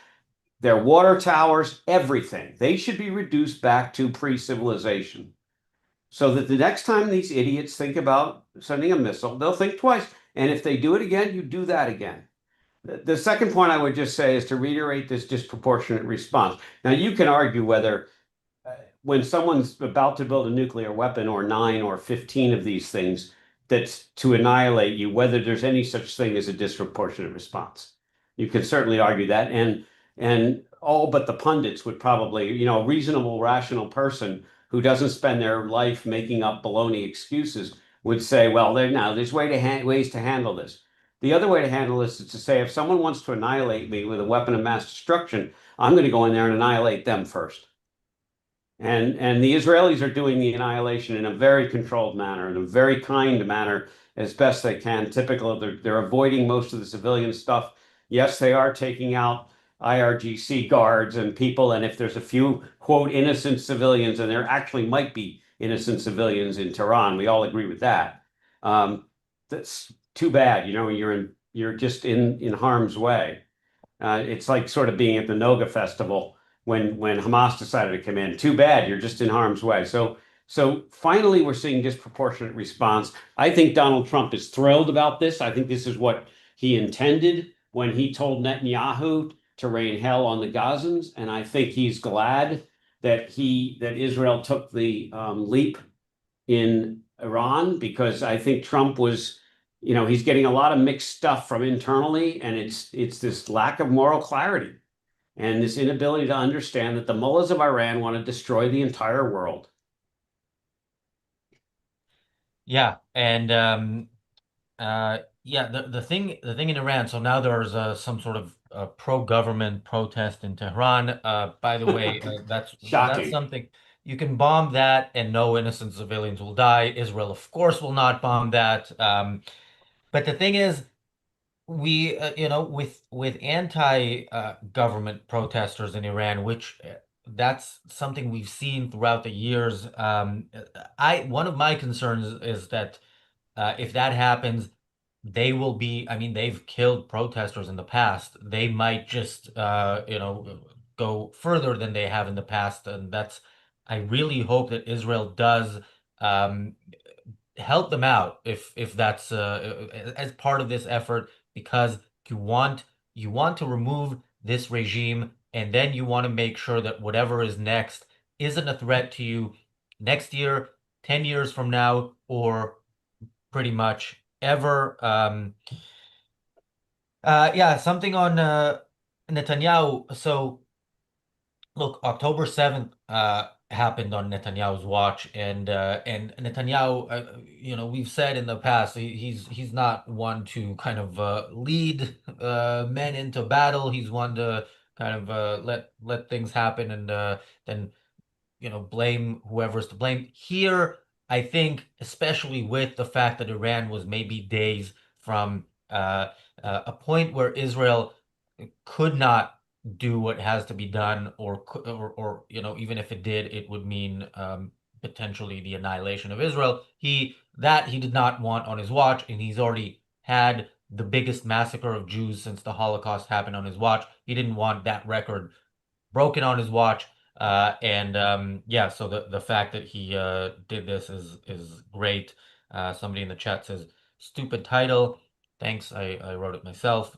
S5: their water towers, everything. They should be reduced back to pre-civilization, so that the next time these idiots think about sending a missile, they'll think twice. And if they do it again, you do that again. The second point I would just say is to reiterate this disproportionate response. Now, you can argue whether when someone's about to build a nuclear weapon or 9 or 15 of these things, that's to annihilate you, whether there's any such thing as a disproportionate response. You could certainly argue that. And all but the pundits would probably, a reasonable, rational person who doesn't spend their life making up baloney excuses would say, well, there's ways to handle this. The other way to handle this is to say, if someone wants to annihilate me with a weapon of mass destruction, I'm going to go in there and annihilate them first. And the Israelis are doing the annihilation in a very controlled manner, in a very kind manner, as best they can. Typical, they're avoiding most of the civilian stuff. Yes, they are taking out IRGC guards and people, and if there's a few, quote, innocent civilians, and there actually might be innocent civilians in Tehran, we all agree with that. That's too bad. You're just in harm's way. It's like sort of being at the Noga festival when Hamas decided to come in. Too bad, you're just in harm's way. So finally, we're seeing disproportionate response. I think Donald Trump is thrilled about this. I think this is what he intended when he told Netanyahu to rain hell on the Gazans, and I think he's glad that Israel took the leap in Iran, because I think Trump was, he's getting a lot of mixed stuff from internally, and it's this lack of moral clarity and this inability to understand that the mullahs of Iran want to destroy the entire world.
S1: Yeah, and the thing in Iran. So now there's some sort of pro-government protest in Tehran. By the way, that's
S5: Shocking.
S1: something you can bomb that and no innocent civilians will die. Israel, of course, will not bomb that. But the thing is, we with anti-government protesters in Iran, which that's something we've seen throughout the years. One of my concerns is that if that happens, they will be, I mean, they've killed protesters in the past. They might just go further than they have in the past, and I really hope that Israel does um help them out if that's as part of this effort, because you want to remove this regime, and then you want to make sure that whatever is next isn't a threat to you next year, 10 years from now, or pretty much ever. Yeah, something on Netanyahu. So Look, October 7th happened on Netanyahu's watch, and Netanyahu, we've said in the past he's not one to kind of lead men into battle. He's one to kind of let things happen and then blame whoever's to blame. Here, I think, especially with the fact that Iran was maybe days from a point where Israel could not do what has to be done, or even if it did, it would mean potentially the annihilation of Israel. He did not want on his watch, and he's already had the biggest massacre of Jews since the Holocaust happened on his watch. He didn't want that record broken on his watch. And yeah, so the fact that he did this is great. Somebody in the chat says, "Stupid title." Thanks, I wrote it myself.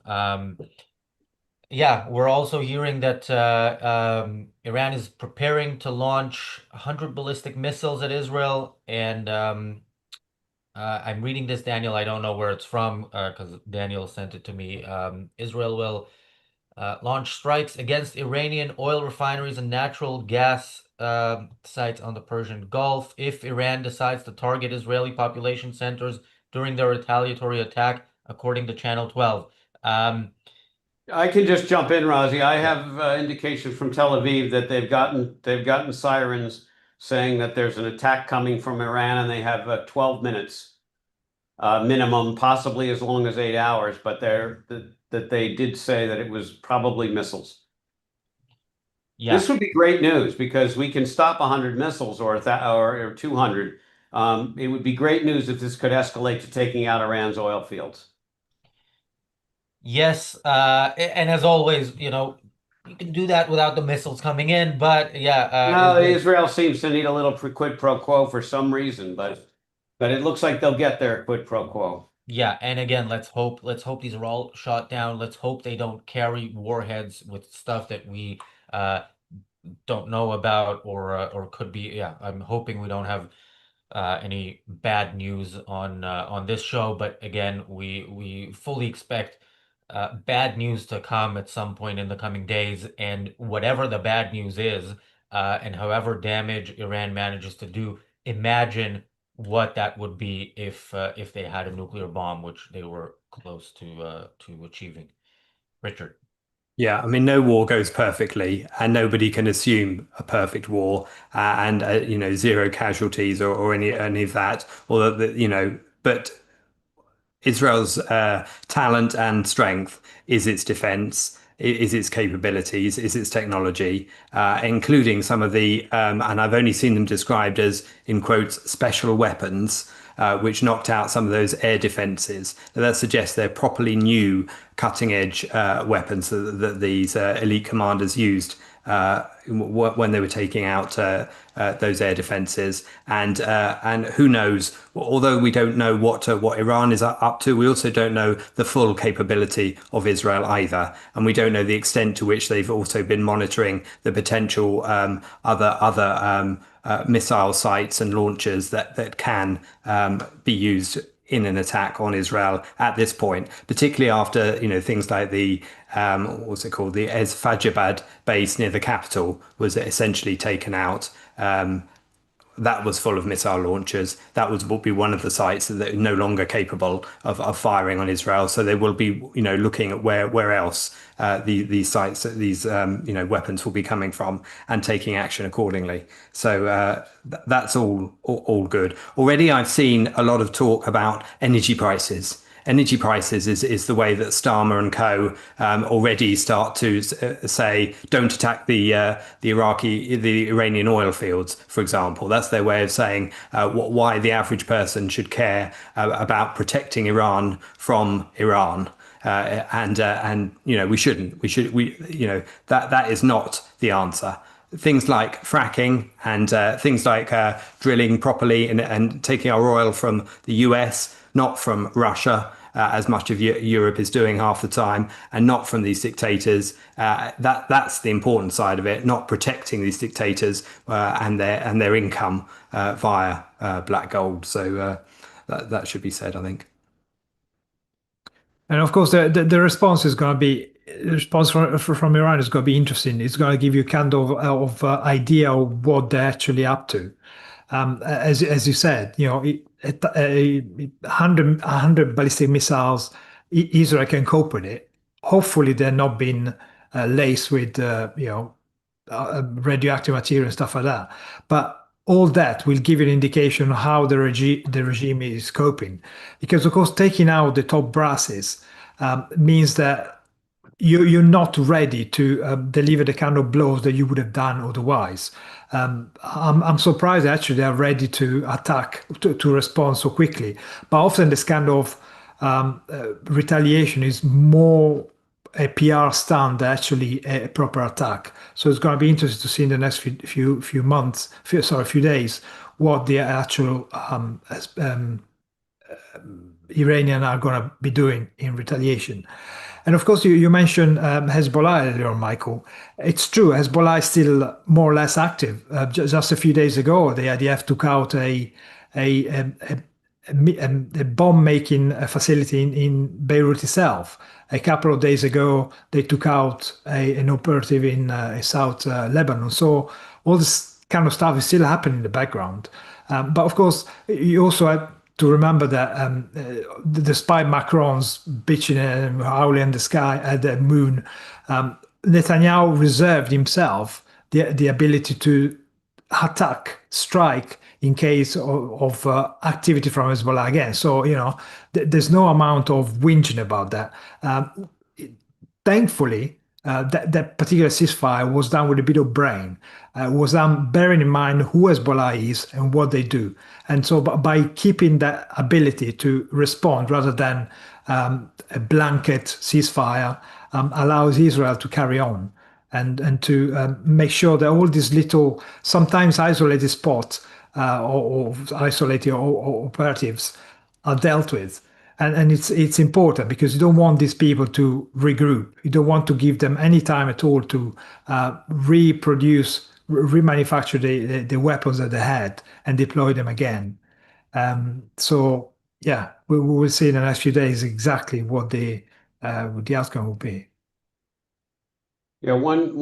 S1: Yeah, we're also hearing that Iran is preparing to launch 100 ballistic missiles at Israel, and I'm reading this, Daniel. I don't know where it's from because Daniel sent it to me. Israel will launch strikes against Iranian oil refineries and natural gas sites on the Persian Gulf if Iran decides to target Israeli population centers during their retaliatory attack, according to Channel 12.
S5: I can just jump in, Razi. I
S1: Yeah.
S5: have indication from Tel Aviv that they've gotten sirens saying that there's an attack coming from Iran, and they have 12 minutes minimum, possibly as long as 8 hours. But that they did say that it was probably missiles.
S1: Yeah.
S5: This would be great news because we can stop 100 missiles or 200. It would be great news if this could escalate to taking out Iran's oil fields.
S1: Yes, and as always, you can do that without the missiles coming in, but yeah,
S5: No, Israel seems to need a little quid pro quo for some reason, but it looks like they'll get their quid pro quo.
S1: yeah, and again, let's hope these are all shot down. Let's hope they don't carry warheads with stuff that we uh don't know about or could be. Yeah, I'm hoping we don't have any bad news on this show, but again, we fully expect bad news to come at some point in the coming days, and whatever the bad news is, and however damage Iran manages to do, imagine what that would be if they had a nuclear bomb, which they were close to achieving. Richard.
S3: Yeah, I mean, no war goes perfectly, and nobody can assume a perfect war, and zero casualties or any of that. Or that but Israel's talent and strength is its defense, is its capabilities, is its technology, including some of the, and I've only seen them described as, in quotes, special weapons, which knocked out some of those air defenses. Now, that suggests they're properly new, cutting edge weapons that these elite commanders used when they were taking out those air defenses, and who knows? Although we don't know what Iran is up to, we also don't know the full capability of Israel either, and we don't know the extent to which they've also been monitoring the potential other missile sites and launchers that can be used in an attack on Israel at this point, particularly after things like the what's it called, the Fajabad base near the capital was essentially taken out. That was full of missile launchers. That would be one of the sites that are no longer capable of firing on Israel. So they will be, looking at where else these sites, these weapons will be coming from, and taking action accordingly. So that's all good. Already, I've seen a lot of talk about energy prices. Energy prices is the way that Starmer and co. Already start to say, don't attack the Iranian oil fields, for example. That's their way of saying why the average person should care about protecting Iran from Iran. And we shouldn't. That is not the answer. Things like fracking and things like drilling properly and taking our oil from the US, not from Russia, as much of Europe is doing half the time, and not from these dictators. That's the important side of it, not protecting these dictators and their income via black gold. So that should be said, I think.
S4: And of course, the response is going to be response from Iran is going to be interesting. It's going to give you kind of idea of what they're actually up to. As you said, you know, 100 ballistic missiles, Israel can cope with it. Hopefully, they're not being laced with radioactive material and stuff like that. But all that will give you an indication of how the regime is coping, because of course taking out the top brasses means that you're not ready to deliver the kind of blows that you would have done otherwise. I'm surprised actually they are ready to attack, to respond so quickly. But often this kind of retaliation is more a PR stunt than actually a proper attack. So it's going to be interesting to see in the next few months, few days, what the actual Iranian are going to be doing in retaliation. And of course, you mentioned Hezbollah earlier, Michael. It's true, Hezbollah is still more or less active. Just a few days ago, the IDF took out a bomb-making facility in Beirut itself. A couple of days ago, they took out an operative in South Lebanon. So all this kind of stuff is still happening in the background. But of course, you also have to remember that despite Macron's bitching and howling in the sky at the moon, Netanyahu reserved himself the ability to attack, strike in case of activity from Hezbollah again. So, you know, there's no amount of whinging about that. Thankfully, that particular ceasefire was done with a bit of brain. Was done bearing in mind who Hezbollah is and what they do. And so by keeping that ability to respond rather than a blanket ceasefire allows Israel to carry on and to make sure that all these little, sometimes isolated spots or isolated operatives are dealt with. And it's important because you don't want these people to regroup. You don't want to give them any time at all to remanufacture the weapons that they had and deploy them again. So yeah, we will see in the next few days exactly what the outcome will be.
S5: Yeah, one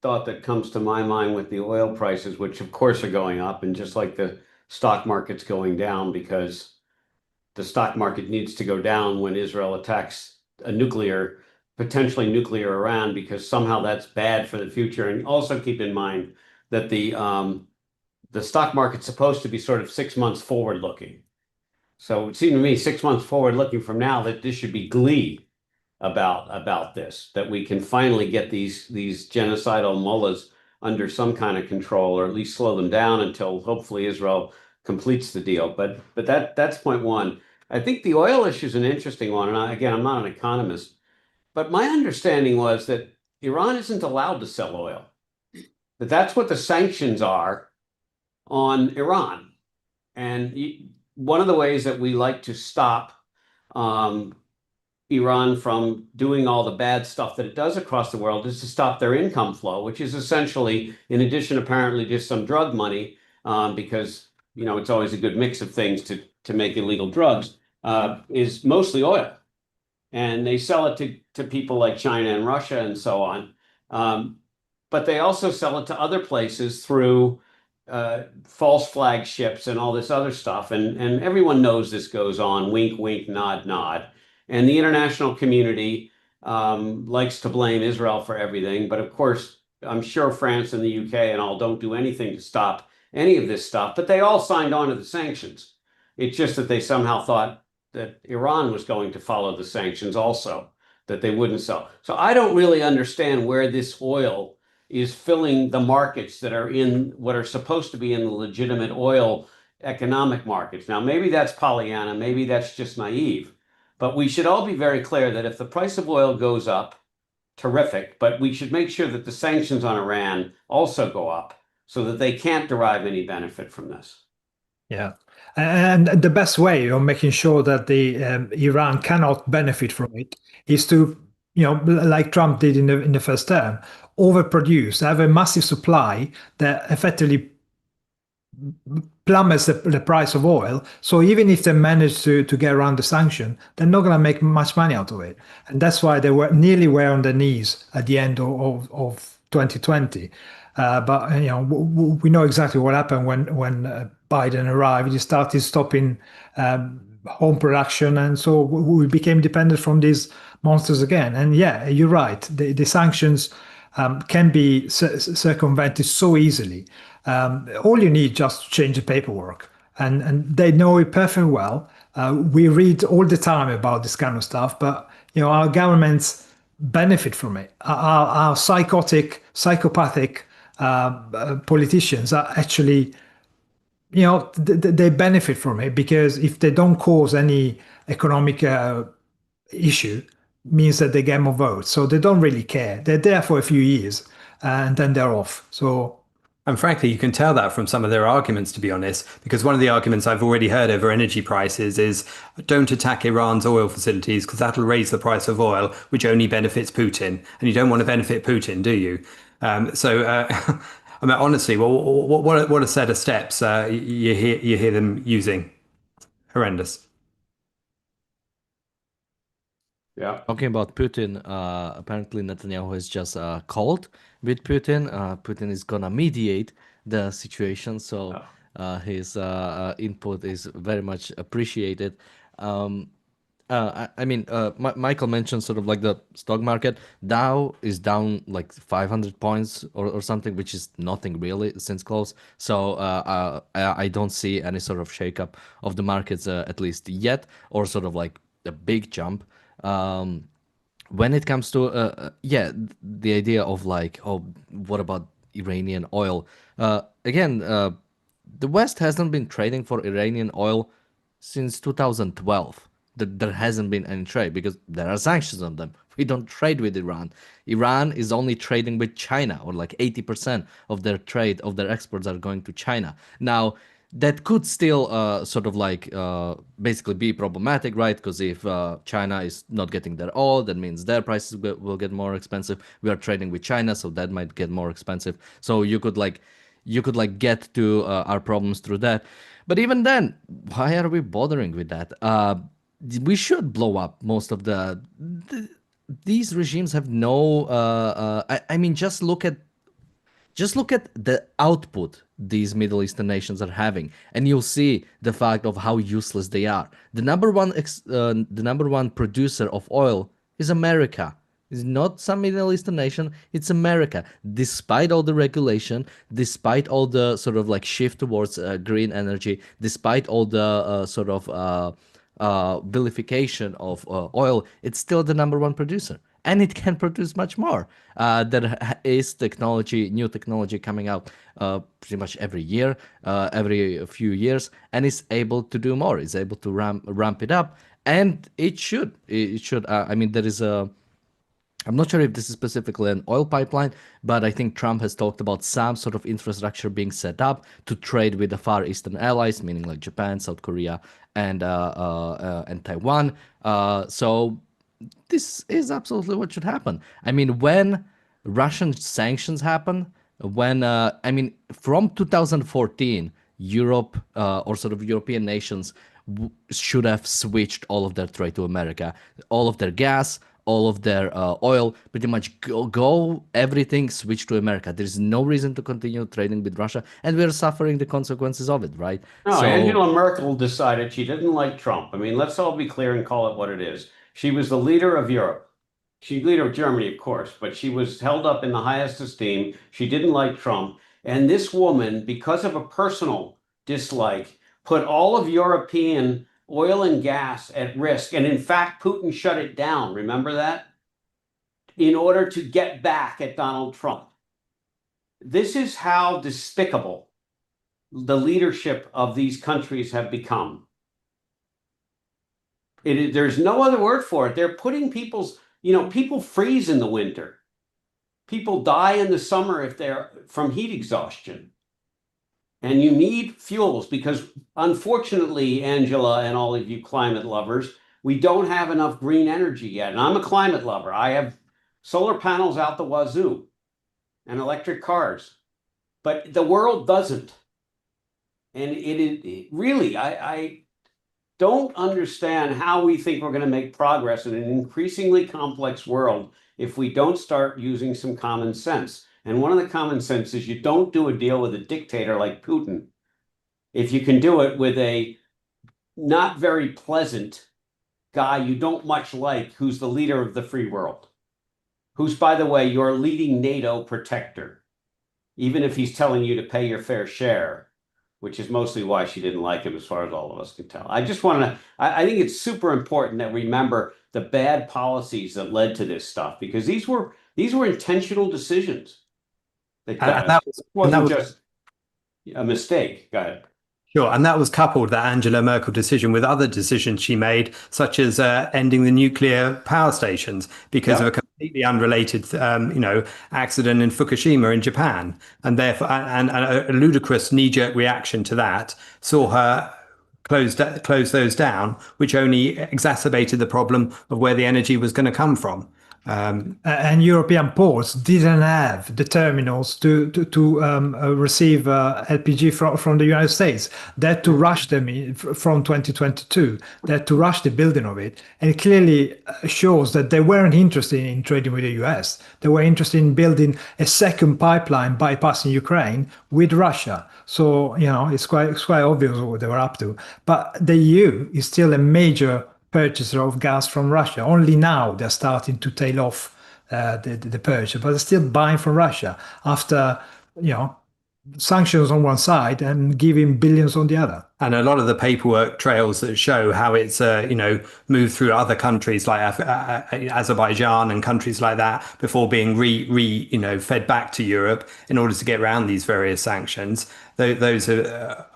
S5: thought that comes to my mind with the oil prices, which of course are going up, and just like the stock market's going down because the stock market needs to go down when Israel attacks potentially nuclear Iran, because somehow that's bad for the future. And also keep in mind that the stock market's supposed to be sort of 6 months forward looking. So it seemed to me 6 months forward looking from now that this should be glee about this, that we can finally get these genocidal mullahs under some kind of control, or at least slow them down until hopefully Israel completes the deal. But that's point one. I think the oil issue is an interesting one. And again, I'm not an economist, but my understanding was that Iran isn't allowed to sell oil. That's what the sanctions are on Iran. And one of the ways that we like to stop Iran from doing all the bad stuff that it does across the world is to stop their income flow, which is essentially, in addition, apparently, just some drug money, because you know it's always a good mix of things to make illegal drugs, is mostly oil, and they sell it to people like China and Russia and so on. But they also sell it to other places through false flag ships and all this other stuff, and everyone knows this goes on. Wink, wink, nod, nod. And the international community likes to blame Israel for everything. But of course, I'm sure France and the UK and all don't do anything to stop any of this stuff. But they all signed on to the sanctions. It's just that they somehow thought that Iran was going to follow the sanctions also, that they wouldn't sell. So I don't really understand where this oil is filling the markets that are in what are supposed to be in the legitimate oil economic markets. Now, maybe that's Pollyanna. Maybe that's just naive. But we should all be very clear that if the price of oil goes up, terrific, but we should make sure that the sanctions on Iran also go up so that they can't derive any benefit from this.
S4: Yeah. And the best way of making sure that the Iran cannot benefit from it is to, you know, like Trump did in the first term, overproduce, have a massive supply that effectively plummets the price of oil. So even if they manage to get around the sanction, they're not going to make much money out of it. And that's why they were on their knees at the end of 2020. But we know exactly what happened when Biden arrived. He started stopping home production, and so we became dependent from these monsters again. And yeah, you're right. The sanctions can be circumvented so easily. All you need just to change the paperwork, and they know it perfectly well. We read all the time about this kind of stuff, but our governments benefit from it. Our psychopathic politicians are actually, they benefit from it because if they don't cause any economic issue, means that they get more votes. So they don't really care. They're there for a few years and then they're off. So
S3: And frankly, you can tell that from some of their arguments, to be honest, because one of the arguments I've already heard over energy prices is don't attack Iran's oil facilities because that'll raise the price of oil, which only benefits Putin. And you don't want to benefit Putin, do you? I mean, honestly, what a set of steps you hear them using. Horrendous.
S5: Yeah.
S2: Talking about Putin, apparently Netanyahu has just called with Putin. Putin is gonna mediate the situation, so his input is very much appreciated. Michael mentioned sort of like the stock market. Dow is down like 500 points or something, which is nothing really since close. So I don't see any sort of shakeup of the markets at least yet, or sort of like a big jump. When it comes to the idea of like, oh, what about Iranian oil? The West hasn't been trading for Iranian oil since 2012. There hasn't been any trade because there are sanctions on them. We don't trade with Iran. Iran is only trading with China, or like 80% of their trade, of their exports are going to China. Now, that could still basically be problematic, right? Because if China is not getting their oil, that means their prices will get more expensive. We are trading with China, so that might get more expensive. So you could get to our problems through that. But even then, why are we bothering with that? We should blow up most of these regimes have no. Just look at the output these Middle Eastern nations are having, and you'll see the fact of how useless they are. The number one producer of oil is America. It's not some Middle Eastern nation, it's America. Despite all the regulation, despite all the sort of like shift towards green energy, despite all the vilification of oil, it's still the number one producer. And it can produce much more. There is new technology coming out pretty much every year, every few years, and is able to do more. It's able to ramp it up, and it should. There is a. I'm not sure if this is specifically an oil pipeline, but I think Trump has talked about some sort of infrastructure being set up to trade with the Far Eastern allies, meaning like Japan, South Korea, and Taiwan. So this is absolutely what should happen. I mean, when Russian sanctions happen, from 2014, Europe or sort of European nations should have switched all of their trade to America, all of their gas, all of their oil, pretty much go everything switch to America. There's no reason to continue trading with Russia, and we're suffering the consequences of it, right?
S5: No, Angela Merkel decided she didn't like Trump. I mean, let's all be clear and call it what it is. She was the leader of Europe. She's leader of Germany, of course, but she was held up in the highest esteem. She didn't like Trump. And this woman, because of a personal dislike, put all of European oil and gas at risk. And in fact, Putin shut it down. Remember that? In order to get back at Donald Trump. This is how despicable the leadership of these countries have become. There's no other word for it. They're putting people freeze in the winter. People die in the summer if they're from heat exhaustion. And you need fuels because, unfortunately, Angela and all of you climate lovers, we don't have enough green energy yet. And I'm a climate lover. I have solar panels out the wazoo and electric cars, but the world doesn't. And really, I don't understand how we think we're going to make progress in an increasingly complex world if we don't start using some common sense. And one of the common sense is you don't do a deal with a dictator like Putin if you can do it with a not very pleasant guy you don't much like who's the leader of the free world, who's, by the way, your leading NATO protector, even if he's telling you to pay your fair share, which is mostly why she didn't like him, as far as all of us can tell. I just want to, I think it's super important that we remember the bad policies that led to this stuff, because these were intentional decisions that got
S3: And
S5: us.
S3: that
S5: It
S3: was, and that
S5: wasn't
S3: was
S5: just a mistake. Go ahead.
S3: Sure, and that was coupled, that Angela Merkel decision, with other decisions she made, such as ending the nuclear power stations because of a
S5: Yeah.
S3: completely unrelated, accident in Fukushima in Japan, and therefore, and a ludicrous knee-jerk reaction to that saw her close those down, which only exacerbated the problem of where the energy was going to come from.
S4: And European ports didn't have the terminals to receive LPG from the United States. They had to rush them from 2022. They had to rush the building of it. And it clearly shows that they weren't interested in trading with the US. They were interested in building a second pipeline bypassing Ukraine with Russia. So, it's quite obvious what they were up to. But the EU is still a major purchaser of gas from Russia. Only now they're starting to tail off the purchase, but they're still buying from Russia after sanctions on one side and giving billions on the other.
S3: And a lot of the paperwork trails that show how it's, moved through other countries like Azerbaijan and countries like that before being fed back to Europe in order to get around these various sanctions. Those are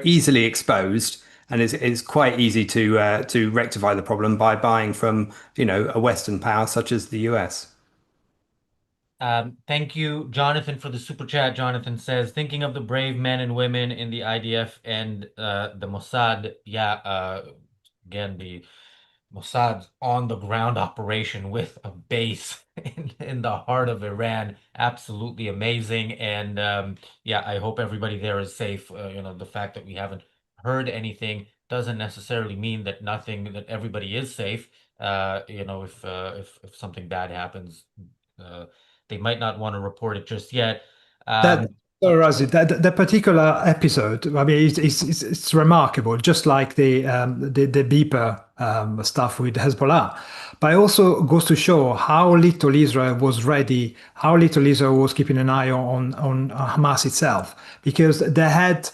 S3: easily exposed, and it's quite easy to rectify the problem by buying from, a Western power such as the US.
S1: Thank you, Jonathan, for the super chat. Jonathan says, thinking of the brave men and women in the IDF and the Mossad, yeah, again, the Mossad's on the ground operation with a base in the heart of Iran. Absolutely amazing. And yeah, I hope everybody there is safe. The fact that we haven't heard anything doesn't necessarily mean that everybody is safe. If something bad happens, uh, they might not want to report it just yet.
S4: That
S1: Um,
S4: so Razi, that particular episode, I mean, it's remarkable, just like the beeper stuff with Hezbollah. But it also goes to show how little Israel was ready, how little Israel was keeping an eye on Hamas itself, because they had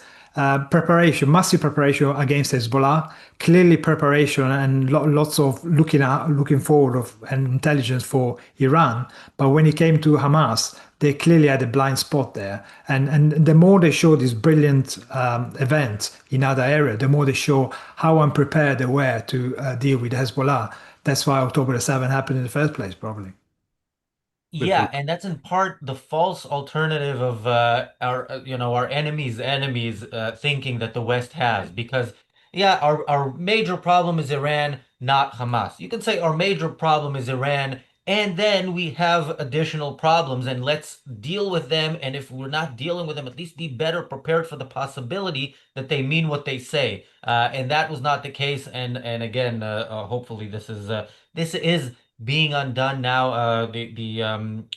S4: preparation, massive preparation against Hezbollah, clearly preparation and lots of looking forward of and intelligence for Iran. But when it came to Hamas, they clearly had a blind spot there. And the more they show this brilliant event in other areas, the more they show how unprepared they were to deal with Hezbollah. That's why October the 7th happened in the first place, probably.
S1: Yeah, and that's in part the false alternative of our enemies thinking that the West has, because yeah, our major problem is Iran, not Hamas. You can say our major problem is Iran, and then we have additional problems, and let's deal with them. And if we're not dealing with them, at least be better prepared for the possibility that they mean what they say. And that was not the case. And again, hopefully this is being undone now. The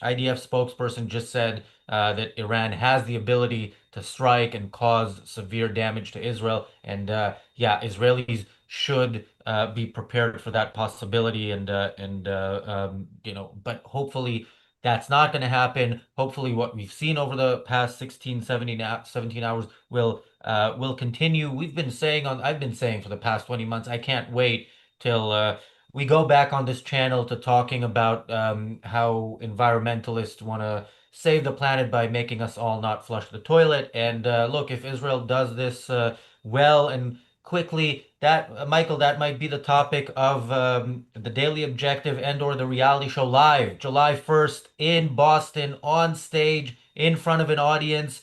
S1: IDF spokesperson just said that Iran has the ability to strike and cause severe damage to Israel, and yeah, Israelis should be prepared for that possibility, but hopefully that's not going to happen. Hopefully, what we've seen over the past 16, 17 hours will continue. I've been saying for the past 20 months, I can't wait till we go back on this channel to talking about how environmentalists want to save the planet by making us all not flush the toilet. And look, if Israel does this well and quickly, Michael, that might be the topic of the Daily Objective and/or the reality show live, July 1st in Boston, on stage, in front of an audience.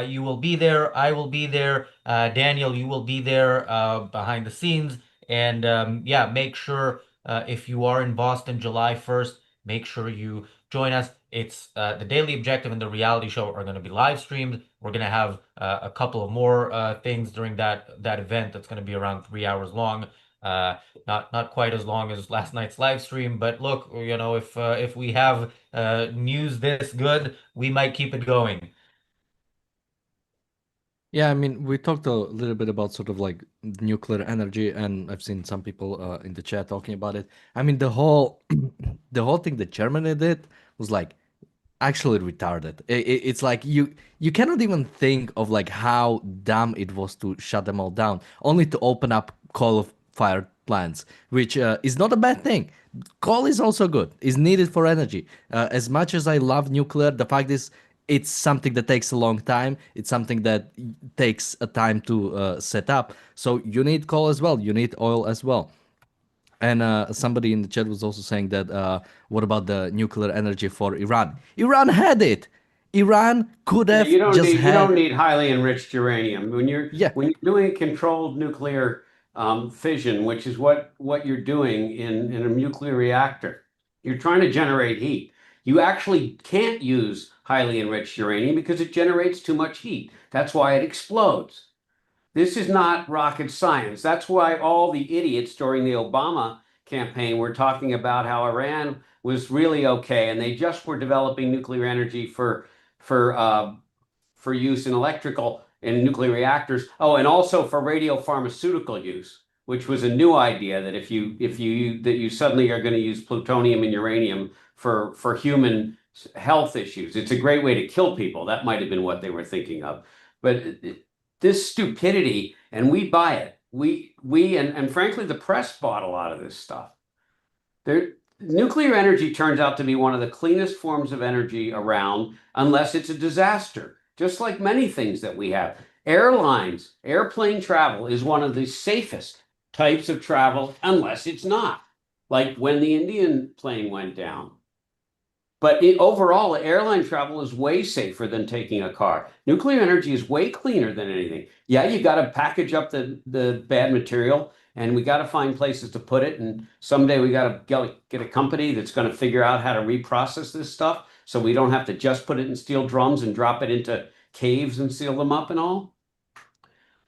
S1: You will be there. I will be there. Daniel, you will be there behind the scenes. And yeah, make sure if you are in Boston July 1st, make sure you join us. It's the Daily Objective and the reality show are going to be live streamed. We're going to have a couple of more things during that event that's going to be around 3 hours long. Not quite as long as last night's live stream, but look, if we have news this good, we might keep it going.
S2: Yeah, I mean, we talked a little bit about sort of like nuclear energy, and I've seen some people in the chat talking about it. I mean, the whole the whole thing that Germany did was like actually retarded. It's like you cannot even think of like how dumb it was to shut them all down, only to open up coal-fired plants, which is not a bad thing. Coal is also good, is needed for energy. As much as I love nuclear, the fact is it's something that takes a long time. It's something that takes a time to set up. So you need coal as well. You need oil as well. And somebody in the chat was also saying that what about the nuclear energy for Iran? Iran had it. Iran could
S5: Yeah,
S2: have just
S5: you don't
S2: had.
S5: need highly enriched uranium
S2: Yeah,
S5: when you're doing controlled nuclear fission, which is what you're doing in a nuclear reactor. You're trying to generate heat. You actually can't use highly enriched uranium because it generates too much heat. That's why it explodes. This is not rocket science. That's why all the idiots during the Obama campaign were talking about how Iran was really okay and they just were developing nuclear energy for uh, for use in electrical in nuclear reactors. Oh, and also for radiopharmaceutical use, which was a new idea that if you that you suddenly are going to use plutonium and uranium for human health issues. It's a great way to kill people. That might have been what they were thinking of. But this stupidity, and we buy it. And frankly, the press bought a lot of this stuff. There, nuclear energy turns out to be one of the cleanest forms of energy around, unless it's a disaster, just like many things that we have. Airlines, airplane travel is one of the safest types of travel, unless it's not, like when the Indian plane went down. But overall, airline travel is way safer than taking a car. Nuclear energy is way cleaner than anything. Yeah, you got to package up the bad material, and we got to find places to put it. And someday we got to get a company that's going to figure out how to reprocess this stuff, so we don't have to just put it in steel drums and drop it into caves and seal them up and all.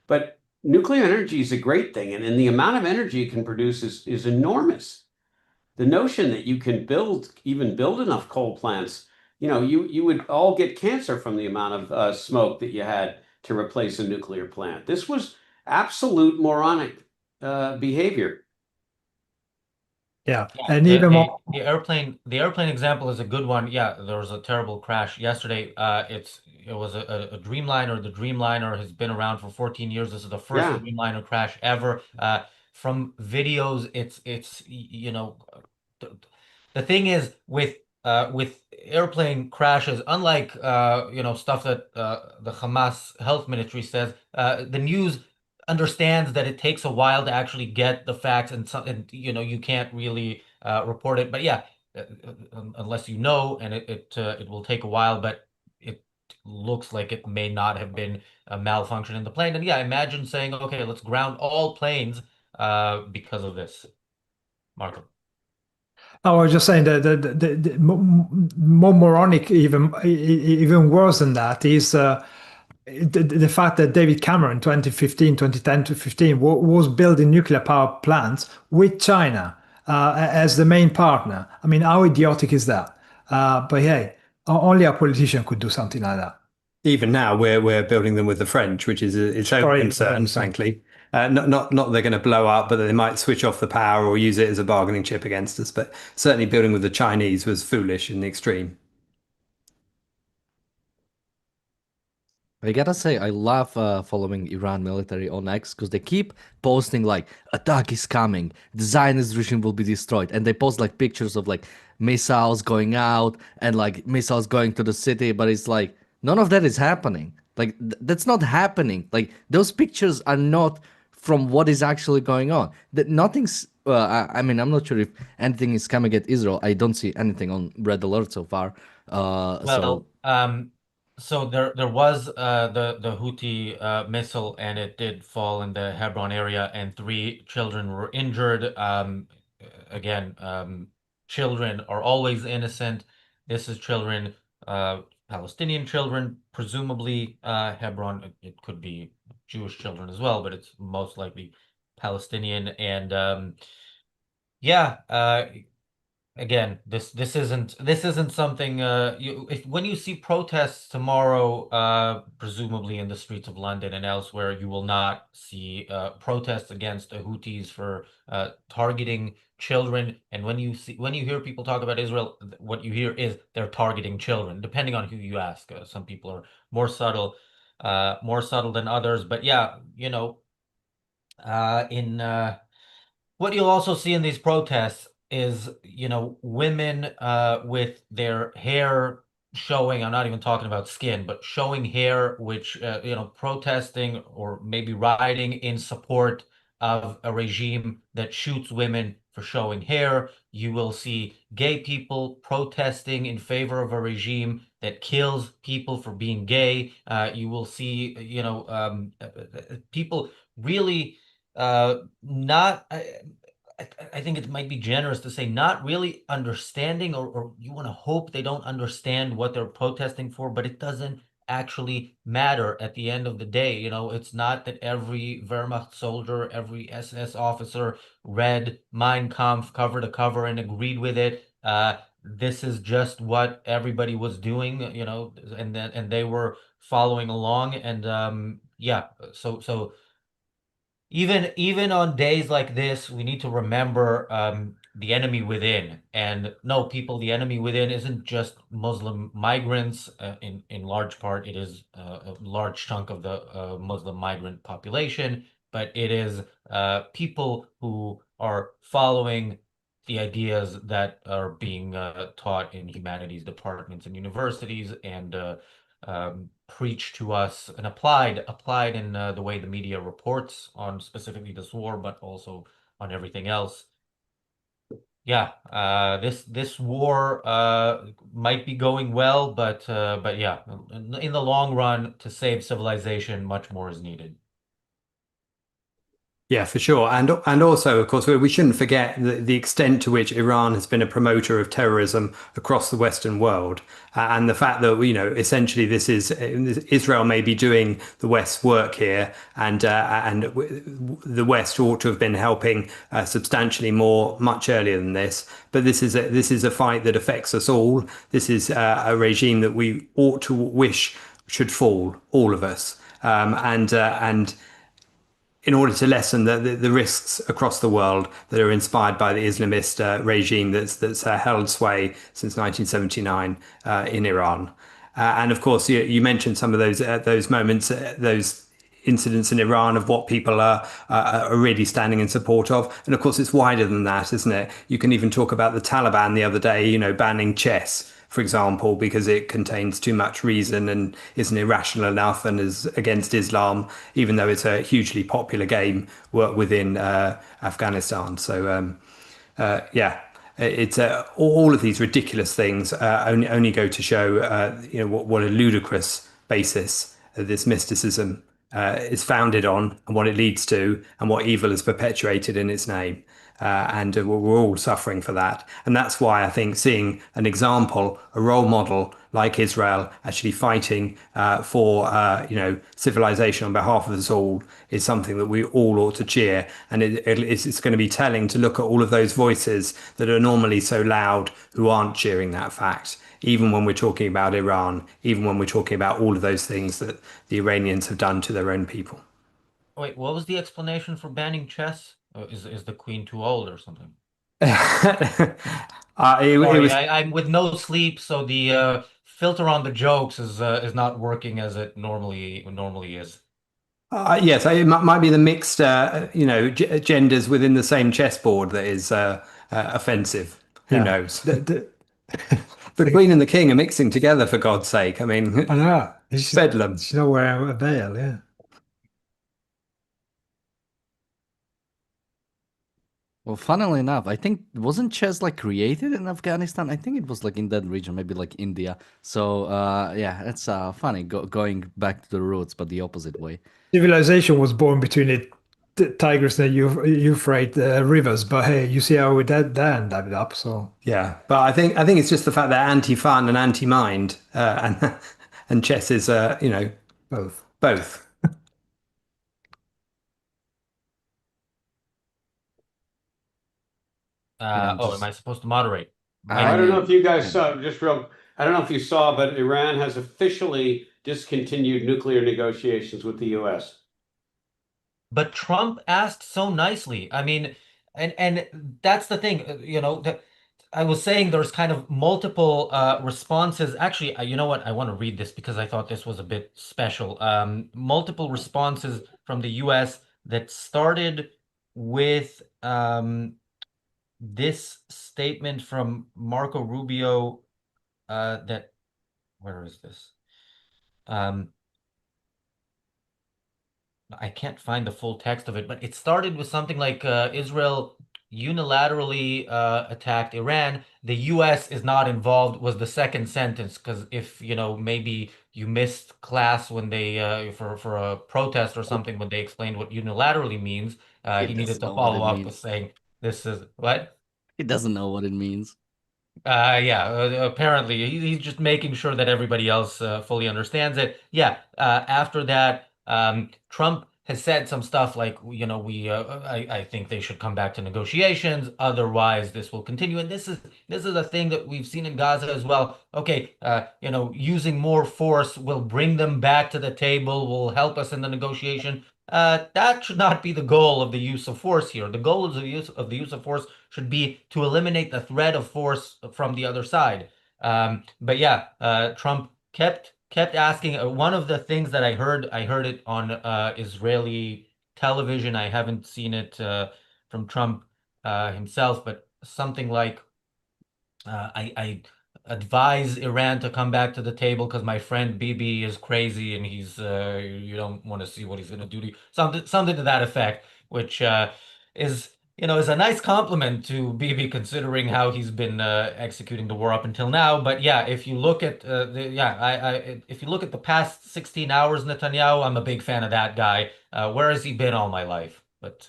S5: But nuclear energy is a great thing, and the amount of energy it can produce is enormous. The notion that you can even build enough coal plants, you would all get cancer from the amount of smoke that you had to replace a nuclear plant. This was absolute moronic behavior.
S4: Yeah,
S1: Yeah,
S4: and even more.
S1: the airplane example is a good one. Yeah, there was a terrible crash yesterday. It was a Dreamliner. The Dreamliner has been around for 14 years. This is the first
S5: Yeah.
S1: Dreamliner crash ever. From videos, th- the thing is with airplane crashes, unlike stuff that the Hamas health ministry says, the news understands that it takes a while to actually get the facts and you can't really report it. But yeah, unless you know, and it will take a while, but it looks like it may not have been a malfunction in the plane. And yeah, imagine saying, okay, let's ground all planes because of this. Marco.
S4: I was just saying that more moronic, even worse than that, is the fact that David Cameron, 2015, 2010 to 15, was building nuclear power plants with China as the main partner. I mean, how idiotic is that? But hey, only a politician could do something like that.
S3: Even now, we're building them with the French, which is its own
S4: Sorry,
S3: concern,
S4: sorry.
S3: frankly. Not they're going to blow up, but they might switch off the power or use it as a bargaining chip against us. But certainly, building with the Chinese was foolish in the extreme.
S2: I gotta say, I love following Iran military on X because they keep posting like attack is coming, the Zionist regime will be destroyed, and they post like pictures of like missiles going out and like missiles going to the city, but it's like none of that is happening. Like that's not happening. Like those pictures are not from what is actually going on. That nothing's. I mean, I'm not sure if anything is coming at Israel. I don't see anything on Red Alert so far. So
S1: Well, so there was the Houthi missile, and it did fall in the Hebron area, and three children were injured. Again, children are always innocent. This is children, Palestinian children, presumably Hebron. It could be Jewish children as well, but it's most likely Palestinian. And yeah, again, this isn't something if when you see protests tomorrow, presumably in the streets of London and elsewhere, you will not see protests against the Houthis for targeting children. And when you hear people talk about Israel, what you hear is they're targeting children, depending on who you ask. Some people are more subtle than others. But yeah, in what you'll also see in these protests is, women with their hair showing, I'm not even talking about skin, but showing hair, which, protesting or maybe rioting in support of a regime that shoots women for showing hair. You will see gay people protesting in favor of a regime that kills people for being gay. You will see, people really not I think it might be generous to say not really understanding, or you want to hope they don't understand what they're protesting for, but it doesn't actually matter at the end of the day. It's not that every Wehrmacht soldier, every SS officer read Mein Kampf cover to cover and agreed with it. This is just what everybody was doing, and they were following along. And yeah, so even on days like this, we need to remember the enemy within. And no, people, the enemy within isn't just Muslim migrants. In large part, it is a large chunk of the Muslim migrant population, but it is people who are following the ideas that are being taught in humanities departments and universities, and preached to us and applied in the way the media reports on specifically this war, but also on everything else. Yeah, this war might be going well, but yeah, in the long run, to save civilization, much more is needed.
S3: Yeah, for sure. And also, of course, we shouldn't forget the extent to which Iran has been a promoter of terrorism across the Western world. And the fact that, essentially Israel may be doing the West's work here, and the West ought to have been helping substantially more much earlier than this. But this is a fight that affects us all. This is a regime that we ought to wish should fall, all of us. And in order to lessen the risks across the world that are inspired by the Islamist regime that's held sway since 1979 in Iran. And of course, you mentioned some of those moments, those incidents in Iran of what people are really standing in support of. And of course, it's wider than that, isn't it? You can even talk about the Taliban the other day, banning chess, for example, because it contains too much reason and isn't irrational enough and is against Islam, even though it's a hugely popular game within Afghanistan. So, yeah, it's all of these ridiculous things only go to show, what a ludicrous basis this mysticism is founded on, and what it leads to, and what evil is perpetuated in its name. And we're all suffering for that. And that's why I think seeing an example, a role model like Israel actually fighting for civilization on behalf of us all is something that we all ought to cheer. And it's going to be telling to look at all of those voices that are normally so loud who aren't cheering that fact. Even when we're talking about Iran, even when we're talking about all of those things that the Iranians have done to their own people.
S1: Wait, what was the explanation for banning chess? Is the queen too old or something?
S3: It
S1: Sorry,
S3: was
S1: I'm with no sleep, so the filter on the jokes is not working as it normally is.
S3: yes, it might be the mixed, genders within the same chessboard that is offensive. Who
S4: Yeah.
S3: knows?
S4: The,
S3: The Queen and the King are mixing together, for God's sake. I mean,
S4: I know. She's,
S3: bedlam.
S4: she's not wearing a veil, yeah.
S2: Well, funnily enough, I think wasn't chess like created in Afghanistan? I think it was like in that region, maybe like India. So yeah, it's funny going back to the roots, but the opposite way.
S4: Civilization was born between Tigris and Euphrates rivers, but hey, you see how that ended up. So
S3: Yeah, but I think it's just the fact that anti-fun and anti-mind, and chess is,
S4: both.
S3: both.
S2: Yeah,
S1: Oh, am I
S2: just
S1: supposed to moderate?
S5: I
S1: Mike?
S5: don't know
S2: I
S5: if you guys
S2: yeah.
S5: saw, just real, I don't know if you saw, but Iran has officially discontinued nuclear negotiations with the US.
S1: But Trump asked so nicely. I mean, and that's the thing, that I was saying there's kind of multiple responses. Actually, you know what? I want to read this because I thought this was a bit special. Multiple responses from the US that started with this statement from Marco Rubio that where is this? Um, I can't find the full text of it, but it started with something like Israel unilaterally attacked Iran. The US is not involved was the second sentence because if maybe you missed class when they for a protest or something when they explained what unilaterally means,
S2: He
S1: he needed
S2: doesn't
S1: to
S2: know what it
S1: follow up with
S2: means.
S1: saying this is what.
S2: He doesn't know what it means.
S1: Yeah, apparently he's just making sure that everybody else fully understands it. Yeah, after that, Trump has said some stuff like, I think they should come back to negotiations, otherwise this will continue. And this is a thing that we've seen in Gaza as well. Okay, using more force will bring them back to the table, will help us in the negotiation. That should not be the goal of the use of force here. The goal of the use of force should be to eliminate the threat of force from the other side. But yeah, Trump kept asking. One of the things that I heard it on Israeli television. I haven't seen it from Trump himself, but something like I advise Iran to come back to the table because my friend Bibi is crazy and you don't want to see what he's going to do to you. Something to that effect, which is a nice compliment to Bibi considering how he's been executing the war up until now. But yeah, if you look at if you look at the past 16 hours, Netanyahu, I'm a big fan of that guy. Where has he been all my life? But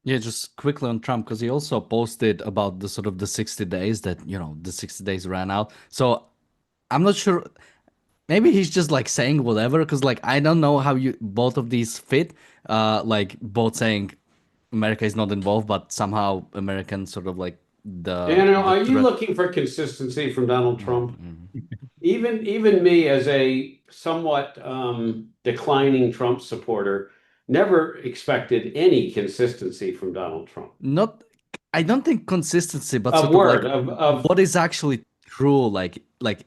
S2: Yeah, just quickly on Trump because he also posted about the sort of the 60 days that, the 60 days ran out. So I'm not sure. Maybe he's just like saying whatever because like I don't know how you both of these fit. Like both saying America is not involved, but somehow American sort of like
S5: Daniel,
S2: the
S5: are you
S2: threat.
S5: looking for consistency from Donald Trump?
S2: Mm.
S5: Even me as a somewhat declining Trump supporter never expected any consistency from Donald Trump.
S2: Not, I don't think consistency, but
S5: A
S2: sort of like
S5: word of
S2: what is actually true. Like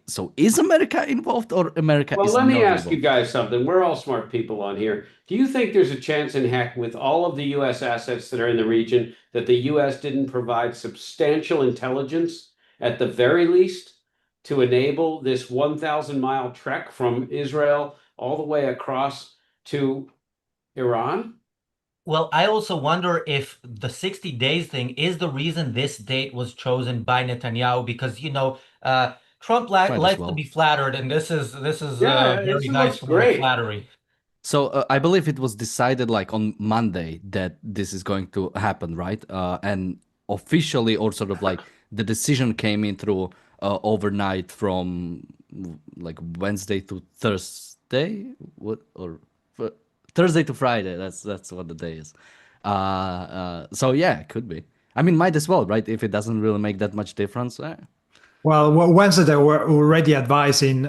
S2: so, is America involved or America
S5: Well,
S2: is
S5: let me
S2: not
S5: ask you
S2: involved?
S5: guys something. We're all smart people on here. Do you think there's a chance in heck with all of the US assets that are in the region that the US didn't provide substantial intelligence at the very least to enable this 1,000-mile trek from Israel all the way across to Iran?
S1: Well, I also wonder if the 60 days thing is the reason this date was chosen by Netanyahu because Trump
S2: Might as
S1: likes to be
S2: well.
S1: flattered, and this is
S5: Yeah,
S1: a very
S5: it
S1: nice
S5: looks
S1: form of
S5: great.
S1: flattery.
S2: So I believe it was decided like on Monday that this is going to happen, right? And officially, or sort of like the decision came in through overnight from like Wednesday to Thursday, what or Thursday to Friday. That's what the day is. So yeah, it could be. I mean, might as well, right? If it doesn't really make that much difference.
S4: Well, Wednesday they were already advising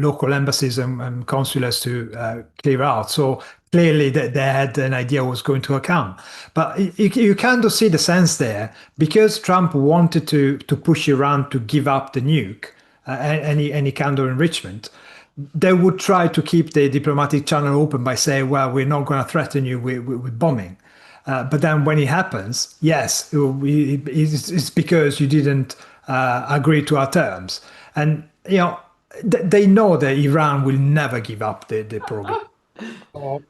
S4: local embassies and consulates to clear out. So clearly they had an idea what was going to come. But you kind of see the sense there because Trump wanted to push Iran to give up the nuke, any kind of enrichment. They would try to keep the diplomatic channel open by saying, "Well, we're not going to threaten you with bombing." But then when it happens, yes, it's because you didn't agree to our terms. And, they know that Iran will never give up the program. Oh.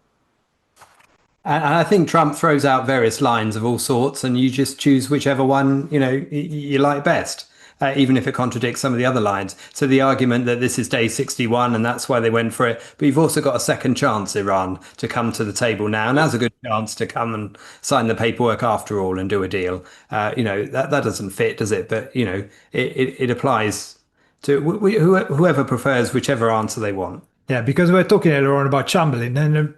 S3: And I think Trump throws out various lines of all sorts, and you just choose whichever one you like best. even if it contradicts some of the other lines. So the argument that this is day 61 and that's why they went for it, but you've also got a second chance, Iran, to come to the table now. Now's a good chance to come and sign the paperwork after all and do a deal. That doesn't fit, does it? But, it applies to whoever prefers whichever answer they want.
S4: Yeah, because we're talking earlier on about Chamberlain, and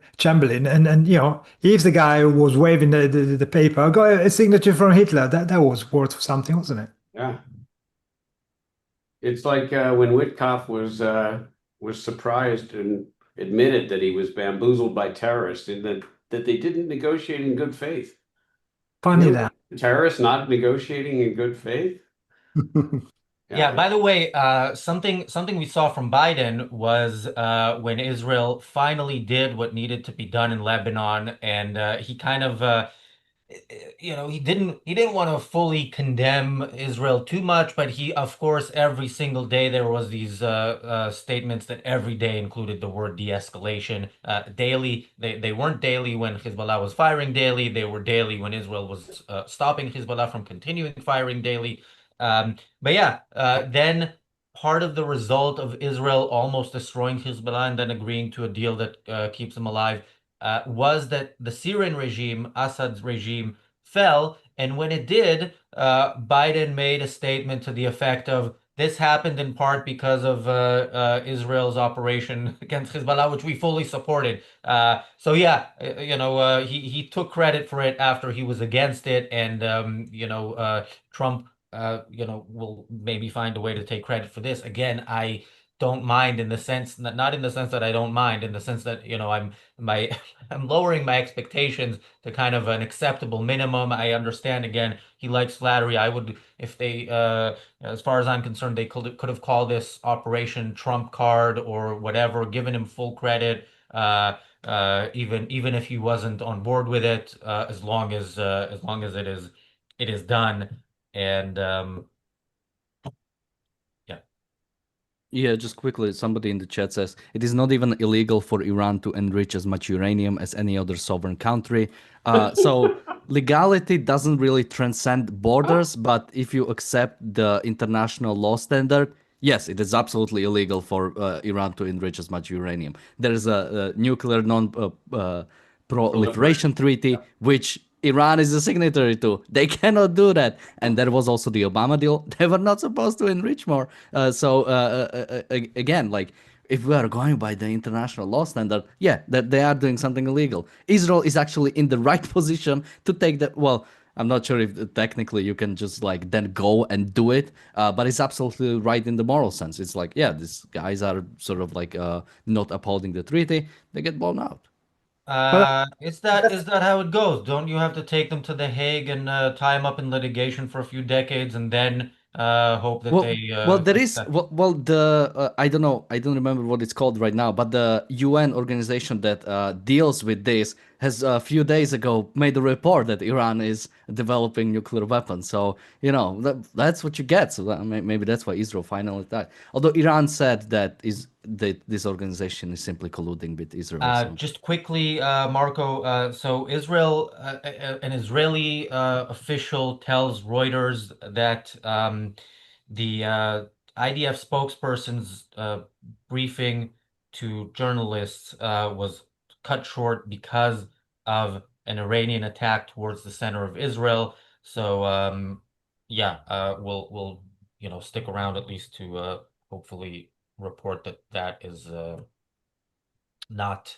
S4: if the guy who was waving the paper got a signature from Hitler, that was worth something, wasn't it?
S5: Yeah. It's like when Witkoff was surprised and admitted that he was bamboozled by terrorists and that they didn't negotiate in good faith.
S4: Funny that.
S5: Terrorists not negotiating in good faith?
S1: Yeah, by the way, something we saw from Biden was when Israel finally did what needed to be done in Lebanon, and he kind of he didn't want to fully condemn Israel too much, but he, of course, every single day there was these statements that every day included the word de-escalation. Daily, they weren't daily when Hezbollah was firing daily. They were daily when Israel was stopping Hezbollah from continuing firing daily. But yeah, then part of the result of Israel almost destroying Hezbollah and then agreeing to a deal that keeps them alive was that the Syrian regime, Assad's regime, fell. And when it did, Biden made a statement to the effect of, this happened in part because of Israel's operation against Hezbollah, which we fully supported. So yeah, he took credit for it after he was against it, and Trump will maybe find a way to take credit for this. Again, I don't mind in the sense, not in the sense that I don't mind, in the sense that, I'm lowering my expectations to kind of an acceptable minimum. I understand, again, he likes flattery. I would, if they, as far as I'm concerned, they could have called this Operation Trump Card or whatever, given him full credit, even if he wasn't on board with it, as long as it is done. And
S2: Yeah, just quickly, somebody in the chat says it is not even illegal for Iran to enrich as much uranium as any other sovereign country. So legality doesn't really transcend borders, but if you accept the international law standard, yes, it is absolutely illegal for Iran to enrich as much uranium. There is a nuclear non-proliferation treaty, which Iran is a signatory to. They cannot do that. And there was also the Obama deal. They were not supposed to enrich more. Again, like, if we are going by the international law standard, yeah, that they are doing something illegal. Israel is actually in the right position to take that. Well, I'm not sure if technically you can just like then go and do it, but it's absolutely right in the moral sense. It's like, yeah, these guys are sort of like not upholding the treaty. They get blown out.
S1: Is that how it goes? Don't you have to take them to The Hague and tie them up in litigation for a few decades and then hope that they
S2: There is
S1: accept?
S2: the I don't know, I don't remember what it's called right now, but the UN organization that deals with this has a few days ago made a report that Iran is developing nuclear weapons. So that's what you get. So maybe that's why Israel finally died. Although Iran said that this organization is simply colluding with Israel. So.
S1: Just quickly, Marco, so an Israeli official tells Reuters that the IDF spokesperson's briefing to journalists was cut short because of an Iranian attack towards the center of Israel. So we'll stick around at least to hopefully report that is not